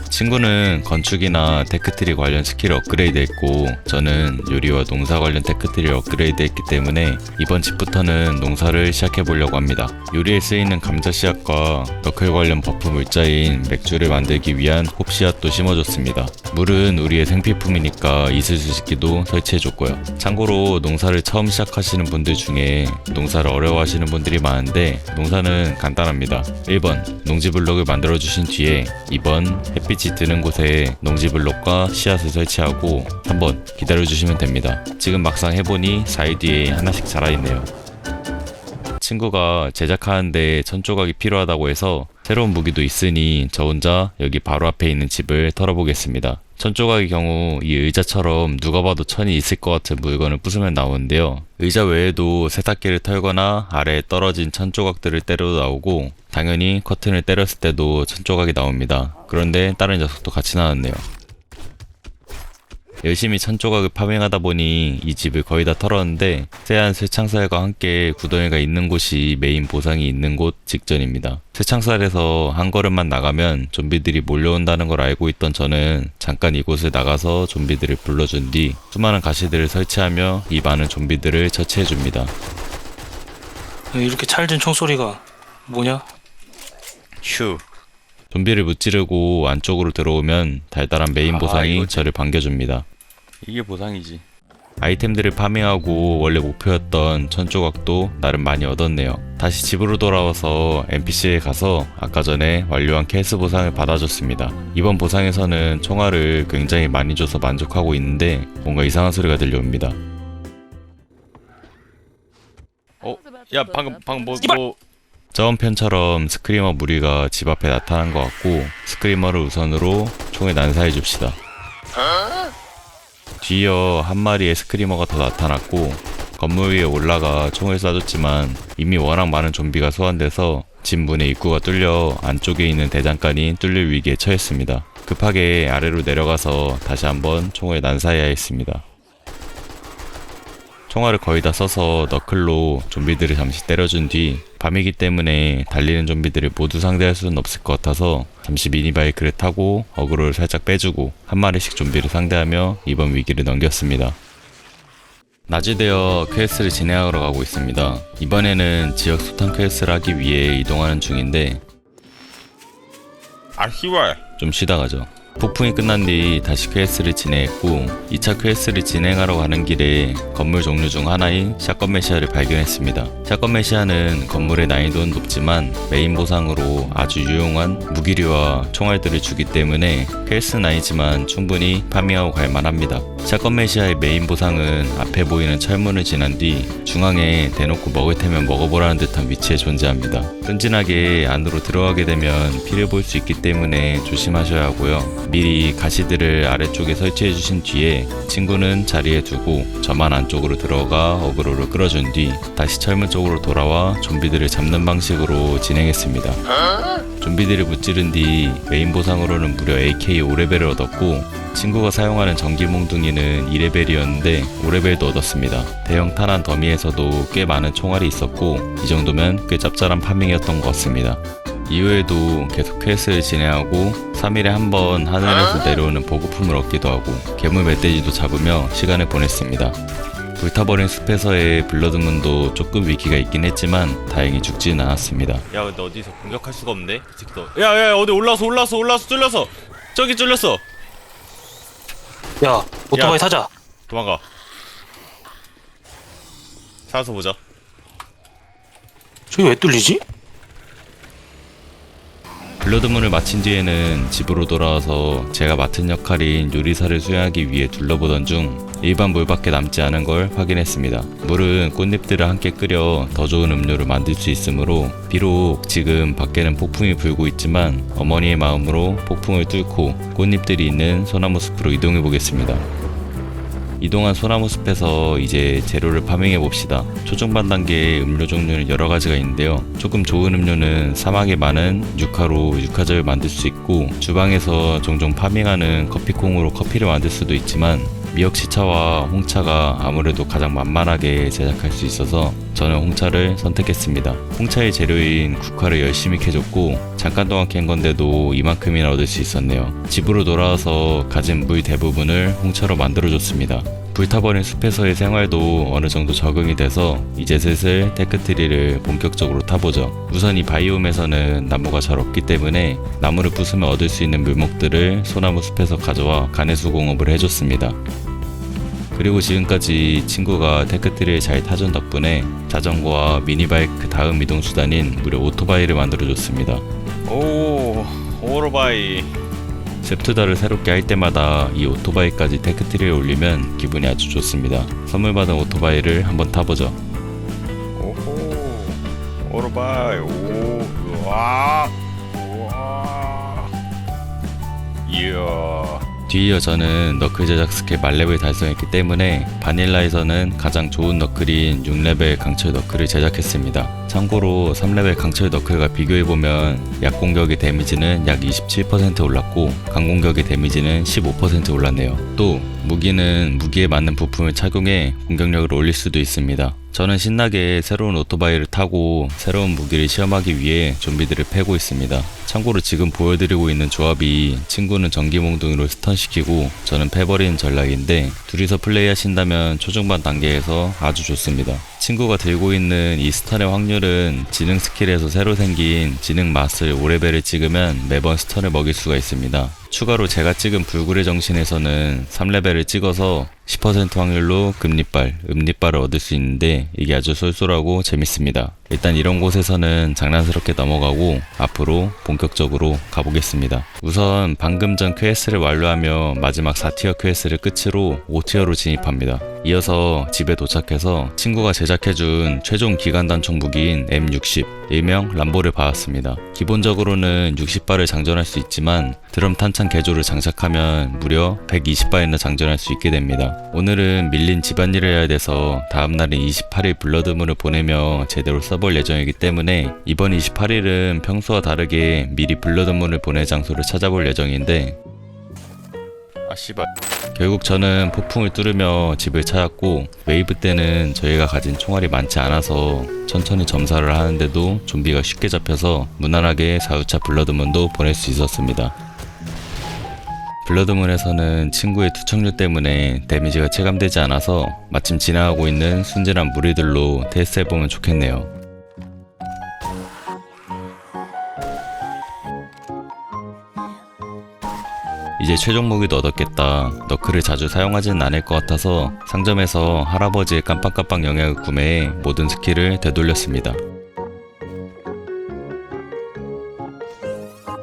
친구는 건축이나 테크트리 관련 스킬을 업그레이드 했고 저는 요리와 농사 관련 테크트리를 업그레이드 했기 때문에 이번 집부터는 농사를 시작해 보려고 합니다. 요리에 쓰이는 감자 씨앗과 너클 관련 버프 물자인 맥주를 만들기 위한 홉 씨앗도 심어줬습니다. 물은 우리의 생필품이니까 이슬수식기도 설치해줬고요. 참고로 농사를 처음 시작하시는 분들 중에 농사를 어려워하시는 분들이 많은데 농사는 간단합니다. 1번 농지블록을 만들어주신 뒤에 2번 햇빛이 드는 곳에 농지블록과 씨앗을 설치하고 3번 기다려주시면 됩니다. 지금 막상 해보니 사이 뒤에 하나씩 자라있네요. 친구가 제작하는데 천조각이 필요하다고 해서 새로운 무기도 있으니 저 혼자 여기 바로 앞에 있는 집을 털어보겠습니다. 천조각의 경우 이 의자처럼 누가 봐도 천이 있을 것 같은 물건을 부수면 나오는데요. 의자 외에도 세탁기를 털거나 아래에 떨어진 천조각들을 때려도 나오고 당연히 커튼을 때렸을 때도 천조각이 나옵니다. 그런데 다른 녀석도 같이 나왔네요. 열심히 천조각을 파밍하다 보니 이 집을 거의 다 털었는데 쎄한 쇠창살과 함께 구덩이가 있는 곳이 메인 보상이 있는 곳 직전입니다. 쇠창살에서 한 걸음만 나가면 좀비들이 몰려온다는 걸 알고 있던 저는 잠깐 이곳을 나가서 좀비들을 불러준 뒤 수많은 가시들을 설치하며 이 많은 좀비들을 처치해줍니다. 이렇게 찰진 총소리가 뭐냐? 휴. 좀비를 무찌르고 안쪽으로 들어오면 달달한 메인 보상이 이거지. 저를 반겨줍니다. 이게 보상이지. 아이템들을 파밍하고 원래 목표였던 천조각도 나름 많이 얻었네요. 다시 집으로 돌아와서 NPC에 가서 아까 전에 완료한 캐스 보상을 받아줬습니다. 이번 보상에서는 총알을 굉장히 많이 줘서 만족하고 있는데 뭔가 이상한 소리가 들려옵니다. 야 방금 뭐 저번 편처럼 스크리머 무리가 집 앞에 나타난 것 같고 스크리머를 우선으로 총에 난사해 줍시다. 뒤이어 한 마리의 스크리머가 더 나타났고 건물 위에 올라가 총을 쏴줬지만 이미 워낙 많은 좀비가 소환돼서 집 문의 입구가 뚫려 안쪽에 있는 대장간이 뚫릴 위기에 처했습니다. 급하게 아래로 내려가서 다시 한번 총을 난사해야 했습니다. 총알을 거의 다 써서 너클로 좀비들을 잠시 때려준 뒤 밤이기 때문에 달리는 좀비들을 모두 상대할 수는 없을 것 같아서 잠시 미니바이크를 타고 어그로를 살짝 빼주고 한 마리씩 좀비를 상대하며 이번 위기를 넘겼습니다. 낮이 되어 퀘스트를 진행하러 가고 있습니다. 이번에는 지역 소탕 퀘스트를 하기 위해 이동하는 중인데 아 씨발. 좀 쉬다 가죠. 폭풍이 끝난 뒤 다시 퀘스트를 진행했고 2차 퀘스트를 진행하러 가는 길에 건물 종류 중 하나인 샷건 메시아를 발견했습니다. 샷건 메시아는 건물의 난이도는 높지만 메인 보상으로 아주 유용한 무기류와 총알들을 주기 때문에 퀘스트는 아니지만 충분히 파밍하고 갈만합니다. 샷건 메시아의 메인 보상은 앞에 보이는 철문을 지난 뒤 중앙에 대놓고 먹을 테면 먹어보라는 듯한 위치에 존재합니다. 끈진하게 안으로 들어가게 되면 피를 볼 수 있기 때문에 조심하셔야 하고요. 미리 가시들을 아래쪽에 설치해 주신 뒤에 친구는 자리에 두고 저만 안쪽으로 들어가 어그로를 끌어준 뒤 다시 철문 쪽으로 돌아와 좀비들을 잡는 방식으로 진행했습니다. 좀비들을 무찌른 뒤 메인 보상으로는 무려 AK 5레벨을 얻었고 친구가 사용하는 전기 몽둥이는 2레벨이었는데 5레벨도 얻었습니다. 대형 탄환 더미에서도 꽤 많은 총알이 있었고 이 정도면 꽤 짭짤한 파밍이었던 것 같습니다. 이후에도 계속 퀘스트를 진행하고 3일에 한 번 하늘에서 내려오는 보급품을 얻기도 하고 괴물 멧돼지도 잡으며 시간을 보냈습니다. 불타버린 숲에서의 블러드문도 조금 위기가 있긴 했지만 다행히 죽지는 않았습니다. 야 근데 어디서 공격할 수가 없네 이 새끼도. 야야 어디 올라서 뚫렸어. 저기 뚫렸어. 야 오토바이 야. 타자. 도망가. 살아서 보자. 저기 왜 뚫리지? 블러드문을 마친 뒤에는 집으로 돌아와서 제가 맡은 역할인 요리사를 수행하기 위해 둘러보던 중 일반 물밖에 남지 않은 걸 확인했습니다. 물은 꽃잎들을 함께 끓여 더 좋은 음료를 만들 수 있으므로 비록 지금 밖에는 폭풍이 불고 있지만 어머니의 마음으로 폭풍을 뚫고 꽃잎들이 있는 소나무 숲으로 이동해 보겠습니다. 이동한 소나무 숲에서 이제 재료를 파밍해 봅시다. 초중반 단계의 음료 종류는 여러 가지가 있는데요. 조금 좋은 음료는 사막에 많은 유카로 유카젤을 만들 수 있고 주방에서 종종 파밍하는 커피콩으로 커피를 만들 수도 있지만 미역시차와 홍차가 아무래도 가장 만만하게 제작할 수 있어서 저는 홍차를 선택했습니다. 홍차의 재료인 국화를 열심히 캐줬고 잠깐 동안 캔 건데도 이만큼이나 얻을 수 있었네요. 집으로 돌아와서 가진 물 대부분을 홍차로 만들어줬습니다. 불타버린 숲에서의 생활도 어느 정도 적응이 돼서 이제 슬슬 테크트리를 본격적으로 타보죠. 우선 이 바이옴에서는 나무가 잘 없기 때문에 나무를 부수면 얻을 수 있는 물목들을 소나무 숲에서 가져와 가내수 공업을 해줬습니다. 그리고 지금까지 친구가 테크트리를 잘 타준 덕분에 자전거와 미니바이크 다음 이동수단인 무려 오토바이를 만들어줬습니다. 오 오토바이. 셉투다를 새롭게 할 때마다 이 오토바이까지 테크트리에 올리면 기분이 아주 좋습니다. 선물 받은 오토바이를 한번 타보죠. 오호 오토바이. 오 우와 우와. 이야. 뒤이어 저는 너클 제작 스킬 만렙을 달성했기 때문에 바닐라에서는 가장 좋은 너클인 6레벨 강철 너클을 제작했습니다. 참고로 3레벨 강철 너클과 비교해보면 약공격의 데미지는 약 27% 올랐고 강공격의 데미지는 15% 올랐네요. 또 무기는 무기에 맞는 부품을 착용해 공격력을 올릴 수도 있습니다. 저는 신나게 새로운 오토바이를 타고 새로운 무기를 시험하기 위해 좀비들을 패고 있습니다. 참고로 지금 보여드리고 있는 조합이 친구는 전기몽둥이로 스턴시키고 저는 패버리는 전략인데 둘이서 플레이하신다면 초중반 단계에서 아주 좋습니다. 친구가 들고 있는 이 스턴의 확률은 지능 스킬에서 새로 생긴 지능 맛을 5레벨을 찍으면 매번 스턴을 먹일 수가 있습니다. 추가로 제가 찍은 불굴의 정신에서는 3레벨을 찍어서 10% 확률로 금리빨, 음리빨을 얻을 수 있는데 이게 아주 쏠쏠하고 재밌습니다. 일단 이런 곳에서는 장난스럽게 넘어가고 앞으로 본격적으로 가보겠습니다. 우선 방금 전 퀘스트를 완료하며 마지막 4티어 퀘스트를 끝으로 5티어로 진입합니다. 이어서 집에 도착해서 친구가 제작해준 최종 기간 단총 무기인 M60, 일명 람보를 받았습니다. 기본적으로는 60발을 장전할 수 있지만 드럼 탄창 개조를 장착하면 무려 120발이나 장전할 수 있게 됩니다. 오늘은 밀린 집안일을 해야 돼서 다음날인 28일 블러드문을 보내며 제대로 써볼 예정이기 때문에 이번 28일은 평소와 다르게 미리 블러드문을 보낼 장소를 찾아볼 예정인데 아 씨발. 결국 저는 폭풍을 뚫으며 집을 찾았고 웨이브 때는 저희가 가진 총알이 많지 않아서 천천히 점사를 하는데도 좀비가 쉽게 잡혀서 무난하게 4후차 블러드문도 보낼 수 있었습니다. 블러드문에서는 친구의 투척류 때문에 데미지가 체감되지 않아서 마침 지나가고 있는 순진한 무리들로 테스트해보면 좋겠네요. 이제 최종 무기도 얻었겠다. 너클을 자주 사용하지는 않을 것 같아서 상점에서 할아버지의 깜빡깜빡 영약을 구매해 모든 스킬을 되돌렸습니다.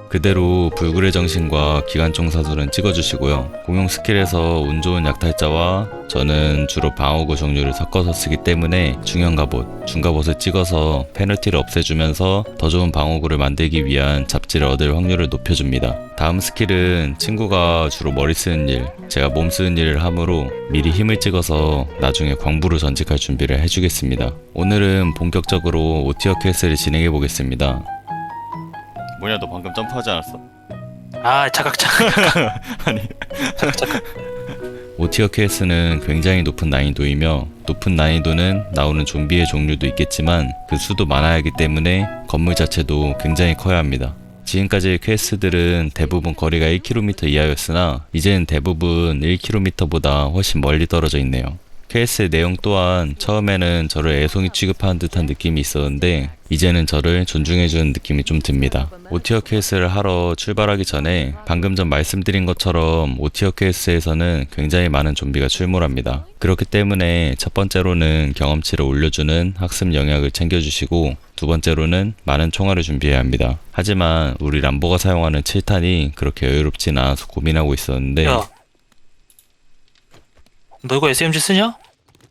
그대로 불굴의 정신과 기관총 사술은 찍어주시고요. 공용 스킬에서 운 좋은 약탈자와 저는 주로 방어구 종류를 섞어서 쓰기 때문에 중형 갑옷, 중갑옷을 찍어서 페널티를 없애주면서 더 좋은 방어구를 만들기 위한 잡지를 얻을 확률을 높여줍니다. 다음 스킬은 친구가 주로 머리 쓰는 일, 제가 몸 쓰는 일을 하므로 미리 힘을 찍어서 나중에 광부로 전직할 준비를 해주겠습니다. 오늘은 본격적으로 오티어 퀘스트를 진행해 보겠습니다. 뭐냐, 너 방금 점프하지 않았어? 아 착각. 아니. 오티어 퀘스트는 굉장히 높은 난이도이며 높은 난이도는 나오는 좀비의 종류도 있겠지만 그 수도 많아야 하기 때문에 건물 자체도 굉장히 커야 합니다. 지금까지의 퀘스트들은 대부분 거리가 1km 이하였으나 이제는 대부분 1km보다 훨씬 멀리 떨어져 있네요. 퀘스트의 내용 또한 처음에는 저를 애송이 취급하는 듯한 느낌이 있었는데 이제는 저를 존중해주는 느낌이 좀 듭니다. 오티어 퀘스트를 하러 출발하기 전에 방금 전 말씀드린 것처럼 오티어 퀘스트에서는 굉장히 많은 좀비가 출몰합니다. 그렇기 때문에 첫 번째로는 경험치를 올려주는 학습 영약을 챙겨주시고 두 번째로는 많은 총알을 준비해야 합니다. 하지만 우리 람보가 사용하는 7탄이 그렇게 여유롭진 않아서 고민하고 있었는데 야, 너 이거 SMG 쓰냐?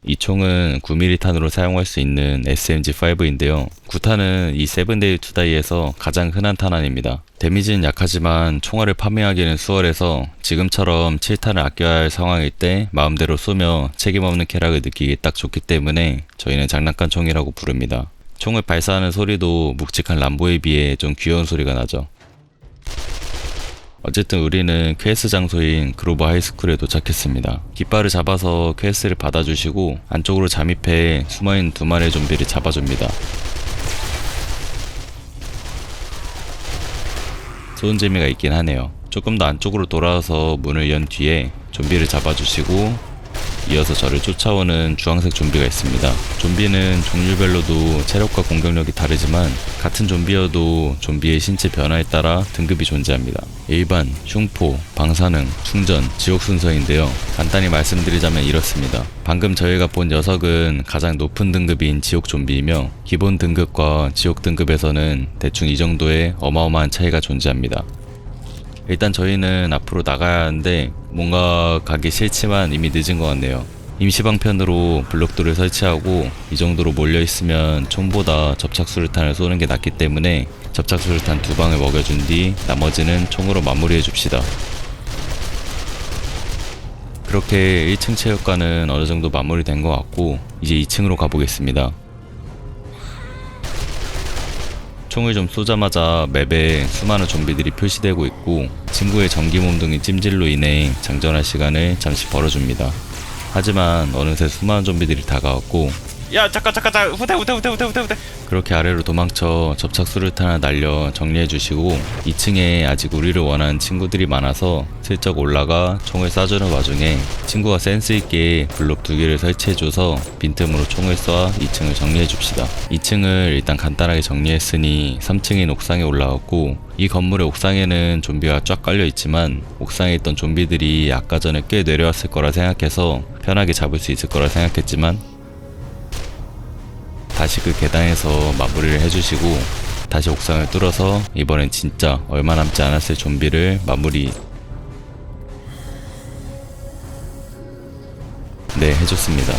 이 총은 9mm 탄으로 사용할 수 있는 SMG5인데요. 9탄은 이 세븐데이 투다이에서 가장 흔한 탄환입니다. 데미지는 약하지만 총알을 파밍하기는 수월해서 지금처럼 7탄을 아껴야 할 상황일 때 마음대로 쏘며 책임없는 쾌락을 느끼기 딱 좋기 때문에 저희는 장난감 총이라고 부릅니다. 총을 발사하는 소리도 묵직한 람보에 비해 좀 귀여운 소리가 나죠. 어쨌든 우리는 퀘스트 장소인 그로버 하이스쿨에 도착했습니다. 깃발을 잡아서 퀘스트를 받아주시고 안쪽으로 잠입해 숨어있는 두 마리의 좀비를 잡아줍니다. 쏘는 재미가 있긴 하네요. 조금 더 안쪽으로 돌아와서 문을 연 뒤에 좀비를 잡아주시고 이어서 저를 쫓아오는 주황색 좀비가 있습니다. 좀비는 종류별로도 체력과 공격력이 다르지만 같은 좀비여도 좀비의 신체 변화에 따라 등급이 존재합니다. 일반, 흉포, 방사능, 충전, 지옥 순서인데요. 간단히 말씀드리자면 이렇습니다. 방금 저희가 본 녀석은 가장 높은 등급인 지옥 좀비이며 기본 등급과 지옥 등급에서는 대충 이 정도의 어마어마한 차이가 존재합니다. 일단 저희는 앞으로 나가야 하는데 뭔가 가기 싫지만 이미 늦은 것 같네요. 임시방편으로 블록들을 설치하고 이 정도로 몰려있으면 총보다 접착수류탄을 쏘는 게 낫기 때문에 접착수류탄 2방을 먹여준 뒤 나머지는 총으로 마무리해 줍시다. 그렇게 1층 체육관은 어느 정도 마무리된 것 같고 이제 2층으로 가보겠습니다. 총을 좀 쏘자마자 맵에 수많은 좀비들이 표시되고 있고 친구의 전기 몸둥이 찜질로 인해 장전할 시간을 잠시 벌어줍니다. 하지만 어느새 수많은 좀비들이 다가왔고 야, 잠깐, 후퇴. 그렇게 아래로 도망쳐 접착 수류탄을 날려 정리해주시고 2층에 아직 우리를 원하는 친구들이 많아서 슬쩍 올라가 총을 쏴주는 와중에 친구가 센스있게 블록 2개를 설치해줘서 빈틈으로 총을 쏴 2층을 정리해줍시다. 2층을 일단 간단하게 정리했으니 3층인 옥상에 올라왔고 이 건물의 옥상에는 좀비가 쫙 깔려있지만 옥상에 있던 좀비들이 아까 전에 꽤 내려왔을 거라 생각해서 편하게 잡을 수 있을 거라 생각했지만 다시 그 계단에서 마무리를 해주시고 다시 옥상을 뚫어서 이번엔 진짜 얼마 남지 않았을 좀비를 해줬습니다.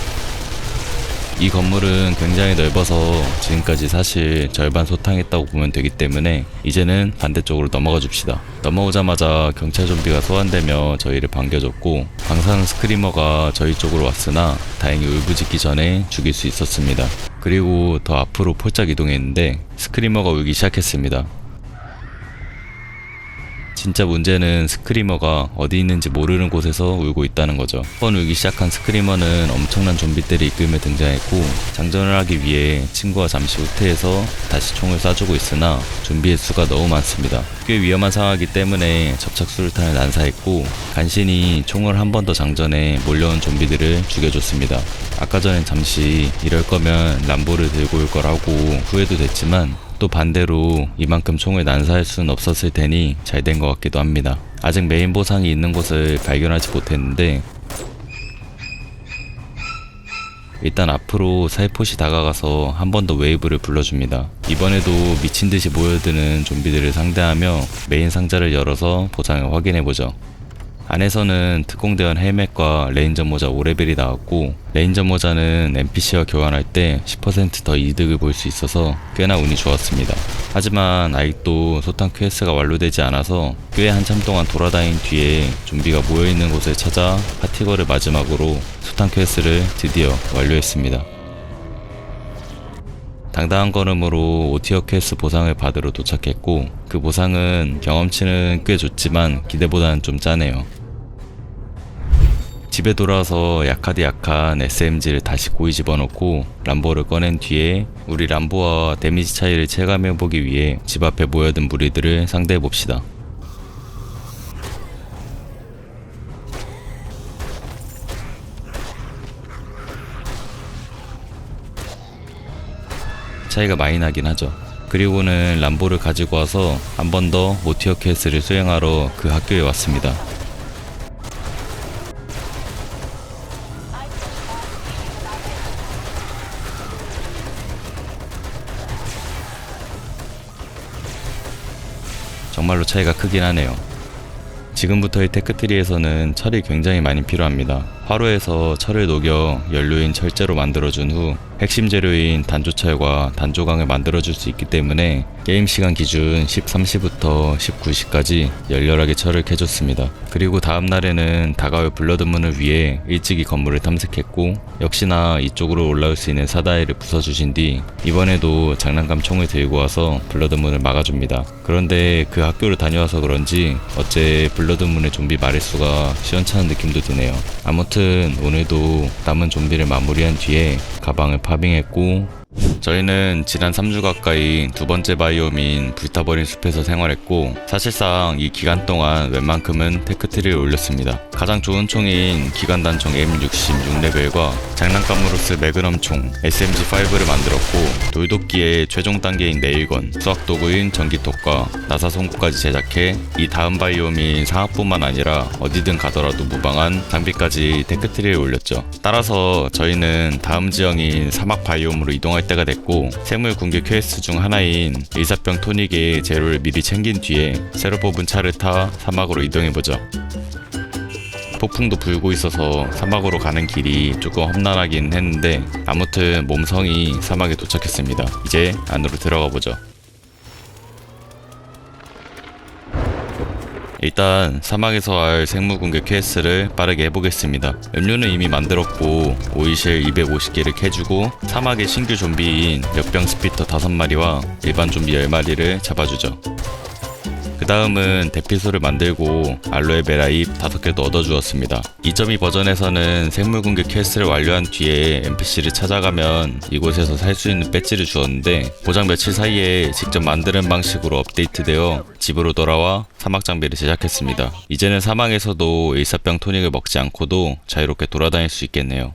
이 건물은 굉장히 넓어서 지금까지 사실 절반 소탕했다고 보면 되기 때문에 이제는 반대쪽으로 넘어가 줍시다. 넘어오자마자 경찰 좀비가 소환되며 저희를 반겨줬고 방사능 스크리머가 저희 쪽으로 왔으나 다행히 울부짖기 전에 죽일 수 있었습니다. 그리고 더 앞으로 폴짝 이동했는데 스크리머가 울기 시작했습니다. 진짜 문제는 스크리머가 어디 있는지 모르는 곳에서 울고 있다는 거죠. 한번 울기 시작한 스크리머는 엄청난 좀비들을 이끌며 등장했고 장전을 하기 위해 친구와 잠시 후퇴해서 다시 총을 쏴주고 있으나 좀비의 수가 너무 많습니다. 꽤 위험한 상황이기 때문에 접착 수류탄을 난사했고 간신히 총을 한 번 더 장전해 몰려온 좀비들을 죽여줬습니다. 아까 전엔 잠시 이럴 거면 람보를 들고 올 거라고 후회도 됐지만 또 반대로 이만큼 총을 난사할 수는 없었을 테니 잘 된 것 같기도 합니다. 아직 메인 보상이 있는 곳을 발견하지 못했는데 일단 앞으로 살포시 다가가서 한 번 더 웨이브를 불러줍니다. 이번에도 미친듯이 모여드는 좀비들을 상대하며 메인 상자를 열어서 보상을 확인해보죠. 안에서는 특공대원 헬멧과 레인저 모자 5레벨이 나왔고, 레인저 모자는 NPC와 교환할 때 10% 더 이득을 볼 수 있어서 꽤나 운이 좋았습니다. 하지만 아직도 소탕 퀘스트가 완료되지 않아서 꽤 한참 동안 돌아다닌 뒤에 좀비가 모여있는 곳을 찾아 파티거를 마지막으로 소탕 퀘스트를 드디어 완료했습니다. 당당한 걸음으로 5티어 퀘스트 보상을 받으러 도착했고, 그 보상은 경험치는 꽤 좋지만 기대보다는 좀 짜네요. 집에 돌아와서 약하디 약한 SMG를 다시 고이 집어넣고 람보를 꺼낸 뒤에 우리 람보와 데미지 차이를 체감해보기 위해 집 앞에 모여든 무리들을 상대해봅시다. 차이가 많이 나긴 하죠. 그리고는 람보를 가지고 와서 한 번 더 5티어 퀘스트를 수행하러 그 학교에 왔습니다. 정말로 차이가 크긴 하네요. 지금부터의 테크트리에서는 철이 굉장히 많이 필요합니다. 화로에서 철을 녹여 연료인 철제로 만들어준 후 핵심 재료인 단조철과 단조강을 만들어줄 수 있기 때문에 게임 시간 기준 13시부터 19시까지 열렬하게 철을 캐줬습니다. 그리고 다음 날에는 다가올 블러드문을 위해 일찍이 건물을 탐색했고, 역시나 이쪽으로 올라올 수 있는 사다이를 부숴주신 뒤 이번에도 장난감 총을 들고 와서 블러드문을 막아줍니다. 그런데 그 학교를 다녀와서 그런지 어째 블러드문의 좀비 마릿수가 시원찮은 느낌도 드네요. 아무튼 오늘도 남은 좀비를 마무리한 뒤에 가방을 파밍했고, 저희는 지난 3주 가까이 두 번째 바이옴인 불타버린 숲에서 생활했고, 사실상 이 기간 동안 웬만큼은 테크트리를 올렸습니다. 가장 좋은 총인 기관단총 M60 6레벨과 장난감으로 쓸 매그넘 총 SMG5를 만들었고, 돌도끼의 최종 단계인 네일건, 수학도구인 전기톱과 나사 송구까지 제작해 이 다음 바이옴인 상하뿐만 아니라 어디든 가더라도 무방한 장비까지 테크트리를 올렸죠. 따라서 저희는 다음 지형인 사막 바이옴으로 이동할 때가 됐고, 생물 궁극 퀘스트 중 하나인 일사병 토닉의 재료를 미리 챙긴 뒤에 새로 뽑은 차를 타 사막으로 이동해보죠. 폭풍도 불고 있어서 사막으로 가는 길이 조금 험난하긴 했는데 아무튼 몸성이 사막에 도착했습니다. 이제 안으로 들어가보죠. 일단 사막에서 할 생물공격 퀘스트를 빠르게 해보겠습니다. 음료는 이미 만들었고 오이실 250개를 캐주고 사막의 신규 좀비인 역병 스피터 5마리와 일반 좀비 10마리를 잡아주죠. 그 다음은 대피소를 만들고 알로에베라 잎 5개도 얻어주었습니다. 2.2 버전에서는 생물공격 퀘스트를 완료한 뒤에 NPC를 찾아가면 이곳에서 살 수 있는 배지를 주었는데 고작 며칠 사이에 직접 만드는 방식으로 업데이트되어 집으로 돌아와 사막 장비를 제작했습니다. 이제는 사막에서도 일사병 토닉을 먹지 않고도 자유롭게 돌아다닐 수 있겠네요.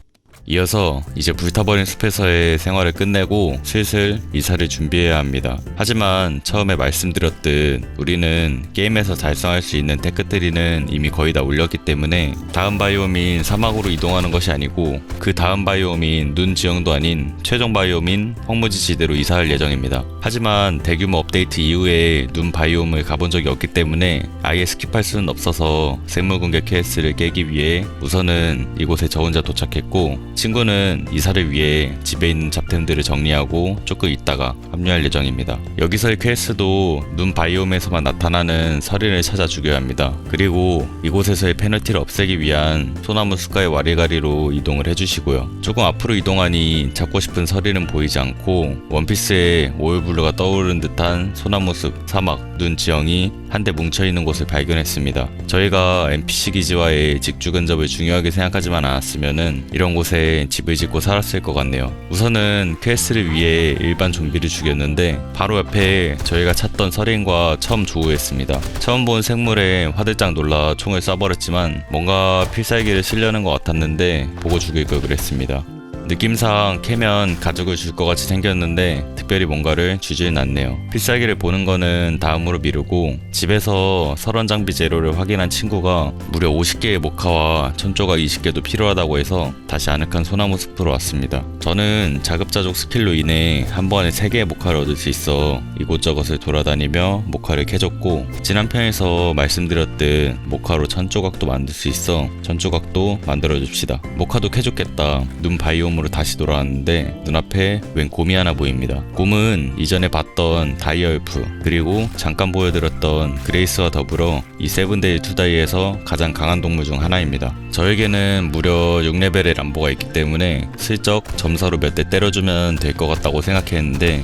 이어서 이제 불타버린 숲에서의 생활을 끝내고 슬슬 이사를 준비해야 합니다. 하지만 처음에 말씀드렸듯 우리는 게임에서 달성할 수 있는 테크트리는 이미 거의 다 올렸기 때문에 다음 바이옴인 사막으로 이동하는 것이 아니고 그 다음 바이옴인 눈 지형도 아닌 최종 바이옴인 황무지 지대로 이사할 예정입니다. 하지만 대규모 업데이트 이후에 눈 바이옴을 가본 적이 없기 때문에 아예 스킵할 수는 없어서 생물공격 퀘스트를 깨기 위해 우선은 이곳에 저 혼자 도착했고, 친구는 이사를 위해 집에 있는 잡템들을 정리하고 조금 있다가 합류할 예정입니다. 여기서의 퀘스트도 눈 바이옴에서만 나타나는 서린을 찾아 죽여야 합니다. 그리고 이곳에서의 페널티를 없애기 위한 소나무 숲과의 와리가리로 이동을 해주시고요. 조금 앞으로 이동하니 찾고 싶은 서린은 보이지 않고 원피스에 오일블루가 떠오르는 듯한 소나무 숲, 사막, 눈 지형이 한데 뭉쳐있는 곳을 발견했습니다. 저희가 NPC 기지와의 직주 근접을 중요하게 생각하지만 않았으면은 이런 곳에 집을 짓고 살았을 것 같네요. 우선은 퀘스트를 위해 일반 좀비를 죽였는데 바로 옆에 저희가 찾던 서린과 처음 조우했습니다. 처음 본 생물에 화들짝 놀라 총을 쏴버렸지만 뭔가 필살기를 쓰려는 것 같았는데 보고 죽일 걸 그랬습니다. 느낌상 캐면 가죽을 줄 것 같이 생겼는데 특별히 뭔가를 주지는 않네요. 필살기를 보는 거는 다음으로 미루고, 집에서 설원 장비 재료를 확인한 친구가 무려 50개의 모카와 천조각 20개도 필요하다고 해서 다시 아늑한 소나무 숲으로 왔습니다. 저는 자급자족 스킬로 인해 한 번에 3개의 모카를 얻을 수 있어 이곳저곳을 돌아다니며 모카를 캐줬고, 지난 편에서 말씀드렸듯 모카로 천조각도 만들 수 있어 천조각도 만들어줍시다. 모카도 캐줬겠다. 눈 바이옴으로 다시 돌아왔는데 눈앞에 웬 곰이 하나 보입니다. 곰은 이전에 봤던 다이얼프 그리고 잠깐 보여드렸던 그레이스와 더불어 이 세븐데이 투다이에서 가장 강한 동물 중 하나입니다. 저에게는 무려 6레벨의 람보가 있기 때문에 슬쩍 점사로 몇 대 때려주면 될 것 같다고 생각했는데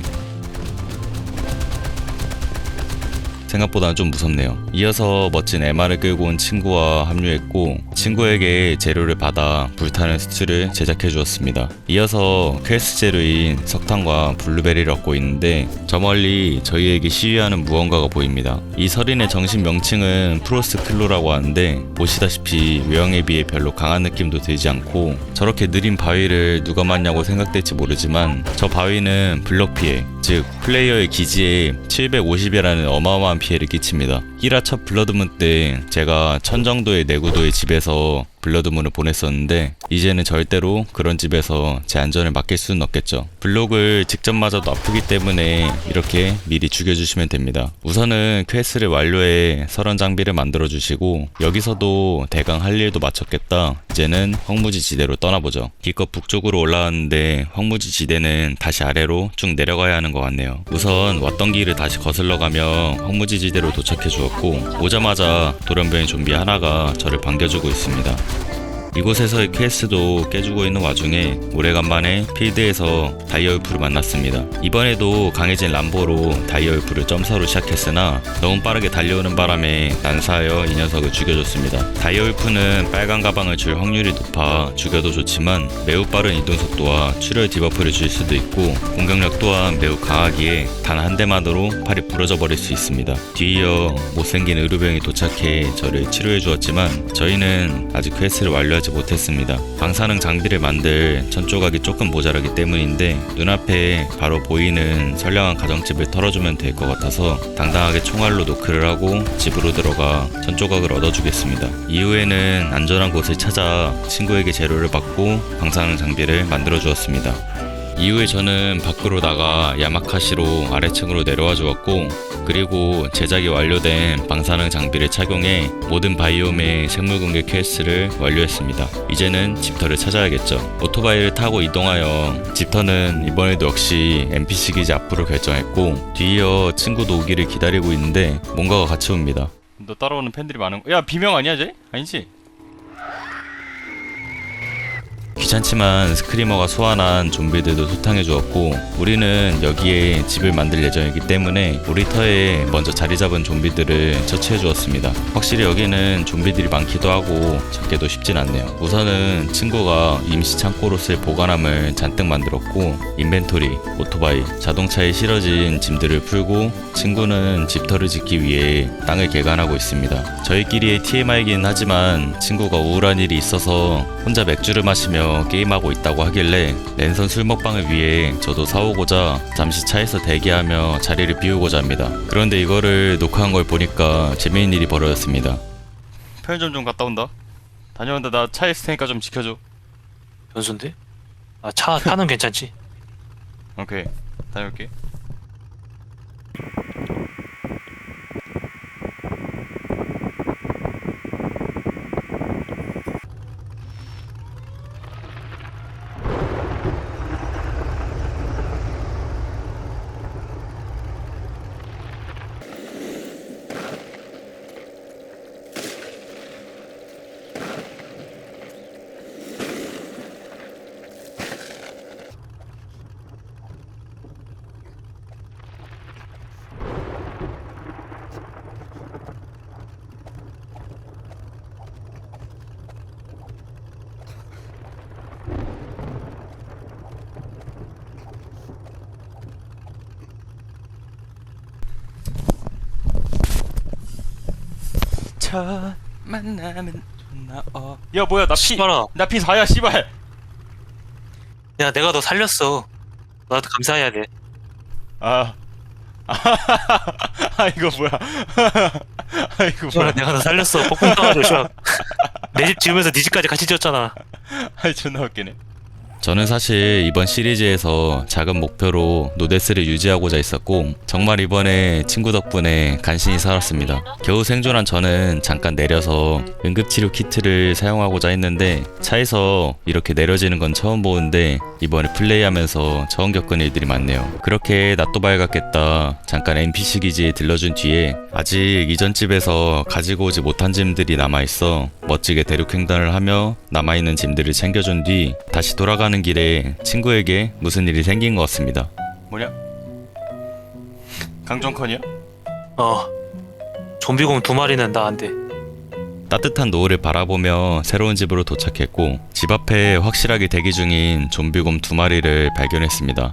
생각보다는 좀 무섭네요. 이어서 멋진 MR을 끌고 온 친구와 합류했고, 친구에게 재료를 받아 불타는 스튜를 제작해 주었습니다. 이어서 퀘스트 재료인 석탄과 블루베리를 얻고 있는데 저 멀리 저희에게 시위하는 무언가가 보입니다. 이 서린의 정식 명칭은 프로스트 클로라고 하는데 보시다시피 외형에 비해 별로 강한 느낌도 들지 않고, 저렇게 느린 바위를 누가 맞냐고 생각될지 모르지만 저 바위는 블럭 피해, 즉 플레이어의 기지에 750이라는 어마어마한 피해를 끼칩니다. 1화 첫 블러드문 때 제가 1000 정도의 내구도의 집에서 블러드문을 보냈었는데 이제는 절대로 그런 집에서 제 안전을 맡길 수는 없겠죠. 블록을 직접 맞아도 아프기 때문에 이렇게 미리 죽여주시면 됩니다. 우선은 퀘스트를 완료해 설원 장비를 만들어 주시고, 여기서도 대강 할 일도 마쳤겠다. 이제는 황무지 지대로 떠나보죠. 기껏 북쪽으로 올라왔는데 황무지 지대는 다시 아래로 쭉 내려가야 하는 것 같네요. 우선 왔던 길을 다시 거슬러 가며 황무지 지대로 도착해 주었고, 오자마자 돌연변이 좀비 하나가 저를 반겨주고 있습니다. 이곳에서의 퀘스트도 깨주고 있는 와중에 오래간만에 필드에서 다이얼프를 만났습니다. 이번에도 강해진 람보로 다이얼프를 점사로 시작했으나 너무 빠르게 달려오는 바람에 난사하여 이 녀석을 죽여줬습니다. 다이얼프는 빨간 가방을 줄 확률이 높아 죽여도 좋지만 매우 빠른 이동 속도와 출혈 디버프를 줄 수도 있고, 공격력 또한 매우 강하기에 단 한 대만으로 팔이 부러져 버릴 수 있습니다. 뒤이어 못생긴 의료병이 도착해 저를 치료해 주었지만 저희는 아직 퀘스트를 완료하지 못했습니다. 방사능 장비를 만들 천조각이 조금 모자라기 때문인데 눈앞에 바로 보이는 선량한 가정집을 털어주면 될 것 같아서 당당하게 총알로 노크를 하고 집으로 들어가 천조각을 얻어주겠습니다. 이후에는 안전한 곳을 찾아 친구에게 재료를 받고 방사능 장비를 만들어 주었습니다. 이후에 저는 밖으로 나가 야마카시로 아래층으로 내려와 주었고, 그리고 제작이 완료된 방사능 장비를 착용해 모든 바이옴의 생물 공개 퀘스트를 완료했습니다. 이제는 집터를 찾아야겠죠. 오토바이를 타고 이동하여 집터는 이번에도 역시 NPC 기지 앞으로 결정했고, 뒤이어 친구도 오기를 기다리고 있는데 뭔가가 같이 옵니다. 너 따라오는 팬들이 많은 거. 야, 비명 아니야, 쟤? 아니지? 귀찮지만 스크리머가 소환한 좀비들도 소탕해 주었고, 우리는 여기에 집을 만들 예정이기 때문에 우리터에 먼저 자리 잡은 좀비들을 처치해 주었습니다. 확실히 여기는 좀비들이 많기도 하고 찾기도 쉽진 않네요. 우선은 친구가 임시 창고로 쓸 보관함을 잔뜩 만들었고, 인벤토리, 오토바이, 자동차에 실어진 짐들을 풀고 친구는 집터를 짓기 위해 땅을 개간하고 있습니다. 저희끼리의 TMI이긴 하지만 친구가 우울한 일이 있어서 혼자 맥주를 마시며 게임하고 있다고 하길래 랜선 술 먹방을 위해 저도 사오고자 잠시 차에서 대기하며 자리를 비우고자 합니다. 그런데 이거를 녹화한 걸 보니까 재미있는 일이 벌어졌습니다. 편의점 좀 갔다 온다. 다녀온다. 나 차에 있을 테니까 좀 지켜줘. 변수인데? 아, 차는 괜찮지? 오케이. 다녀올게. 첫 만나면 존나 야, 뭐야, 나 피 씨발아. 4야, 씨발. 야, 내가 너 살렸어. 너한테 감사해야 돼. 아, 이거 뭐야? 이거 뭐야? 내가 너 살렸어. 폭풍 떠가지고 슈악. 내 집 지으면서 네 집까지 같이 지었잖아. 존나 웃기네. 저는 사실 이번 시리즈에서 작은 목표로 노데스를 유지하고자 했었고 정말 이번에 친구 덕분에 간신히 살았습니다. 겨우 생존한 저는 잠깐 내려서 응급치료 키트를 사용하고자 했는데 차에서 이렇게 내려지는 건 처음 보는데 이번에 플레이하면서 처음 겪은 일들이 많네요. 그렇게 낯도 밝았겠다 잠깐 NPC 기지에 들러준 뒤에 아직 이전 집에서 가지고 오지 못한 짐들이 남아있어 멋지게 대륙횡단을 하며 남아있는 짐들을 챙겨준 뒤 다시 돌아가는 길에 친구에게 무슨 일이 생긴 것 같습니다. 뭐냐? 강정컨이야? 좀비곰 2마리는 나 안 돼. 따뜻한 노을을 바라보며 새로운 집으로 도착했고 집 앞에 확실하게 대기 중인 좀비곰 2마리를 발견했습니다.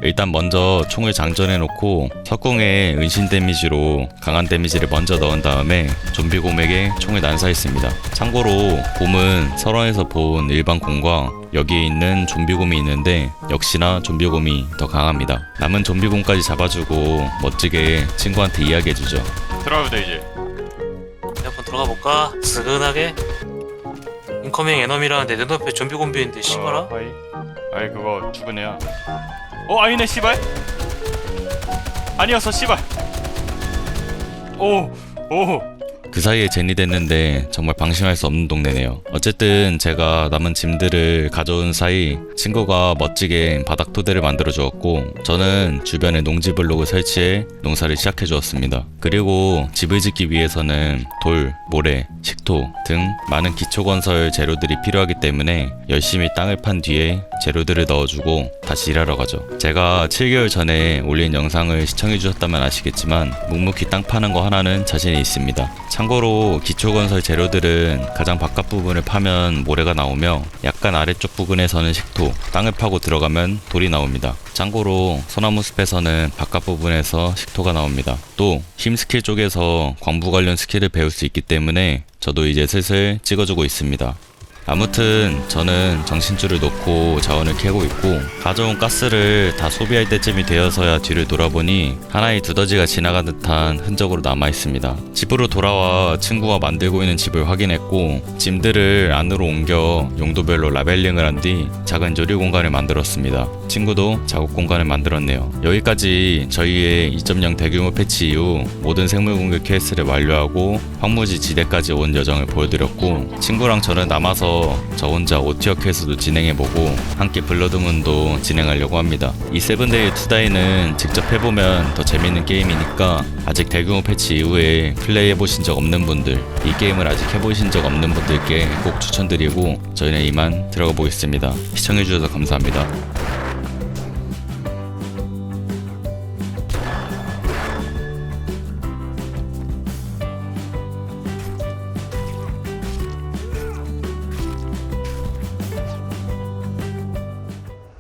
일단 먼저 총을 장전해 놓고 석궁에 은신 데미지로 강한 데미지를 먼저 넣은 다음에 좀비곰에게 총을 난사했습니다. 참고로 곰은 설원에서 본 일반 곰과 여기에 있는 좀비곰이 있는데 역시나 좀비곰이 더 강합니다. 남은 좀비곰까지 잡아주고 멋지게 친구한테 이야기해주죠. 들어가도 돼 이제. 한번 들어가 볼까? 스근하게. 인커밍 에너미라는데 내 눈앞에 좀비곰비인데 씨발아? 아이 그거 죽은 애야. 아니네 씨발. 아니었어 씨발. 오. 그 사이에 젠이 됐는데 정말 방심할 수 없는 동네네요. 어쨌든 제가 남은 짐들을 가져온 사이 친구가 멋지게 바닥 토대를 만들어 주었고 저는 주변에 농지 블록을 설치해 농사를 시작해 주었습니다. 그리고 집을 짓기 위해서는 돌, 모래, 식토 등 많은 기초건설 재료들이 필요하기 때문에 열심히 땅을 판 뒤에 재료들을 넣어주고 다시 일하러 가죠. 제가 7개월 전에 올린 영상을 시청해 주셨다면 아시겠지만 묵묵히 땅 파는 거 하나는 자신이 있습니다. 참고로 기초건설 재료들은 가장 바깥 부분을 파면 모래가 나오며 약간 아래쪽 부분에서는 식토, 땅을 파고 들어가면 돌이 나옵니다. 참고로 소나무 숲에서는 바깥 부분에서 식토가 나옵니다. 또 힘 스킬 쪽에서 광부 관련 스킬을 배울 수 있기 때문에 저도 이제 슬슬 찍어주고 있습니다. 아무튼 저는 정신줄을 놓고 자원을 캐고 있고 가져온 가스를 다 소비할 때쯤이 되어서야 뒤를 돌아보니 하나의 두더지가 지나간 듯한 흔적으로 남아있습니다. 집으로 돌아와 친구가 만들고 있는 집을 확인했고 짐들을 안으로 옮겨 용도별로 라벨링을 한 뒤 작은 조리 공간을 만들었습니다. 친구도 작업 공간을 만들었네요. 여기까지 저희의 2.0 대규모 패치 이후 모든 생물 공격 퀘스트를 완료하고 황무지 지대까지 온 여정을 보여드렸고 친구랑 저는 남아서 저 혼자 5티어 퀘스트도 진행해보고 함께 블러드문도 진행하려고 합니다. 이 세븐데이 투다이는 직접 해보면 더 재밌는 게임이니까 아직 대규모 패치 이후에 플레이해보신 적 없는 분들, 이 게임을 아직 해보신 적 없는 분들께 꼭 추천드리고 저희는 이만 들어가 보겠습니다. 시청해주셔서 감사합니다.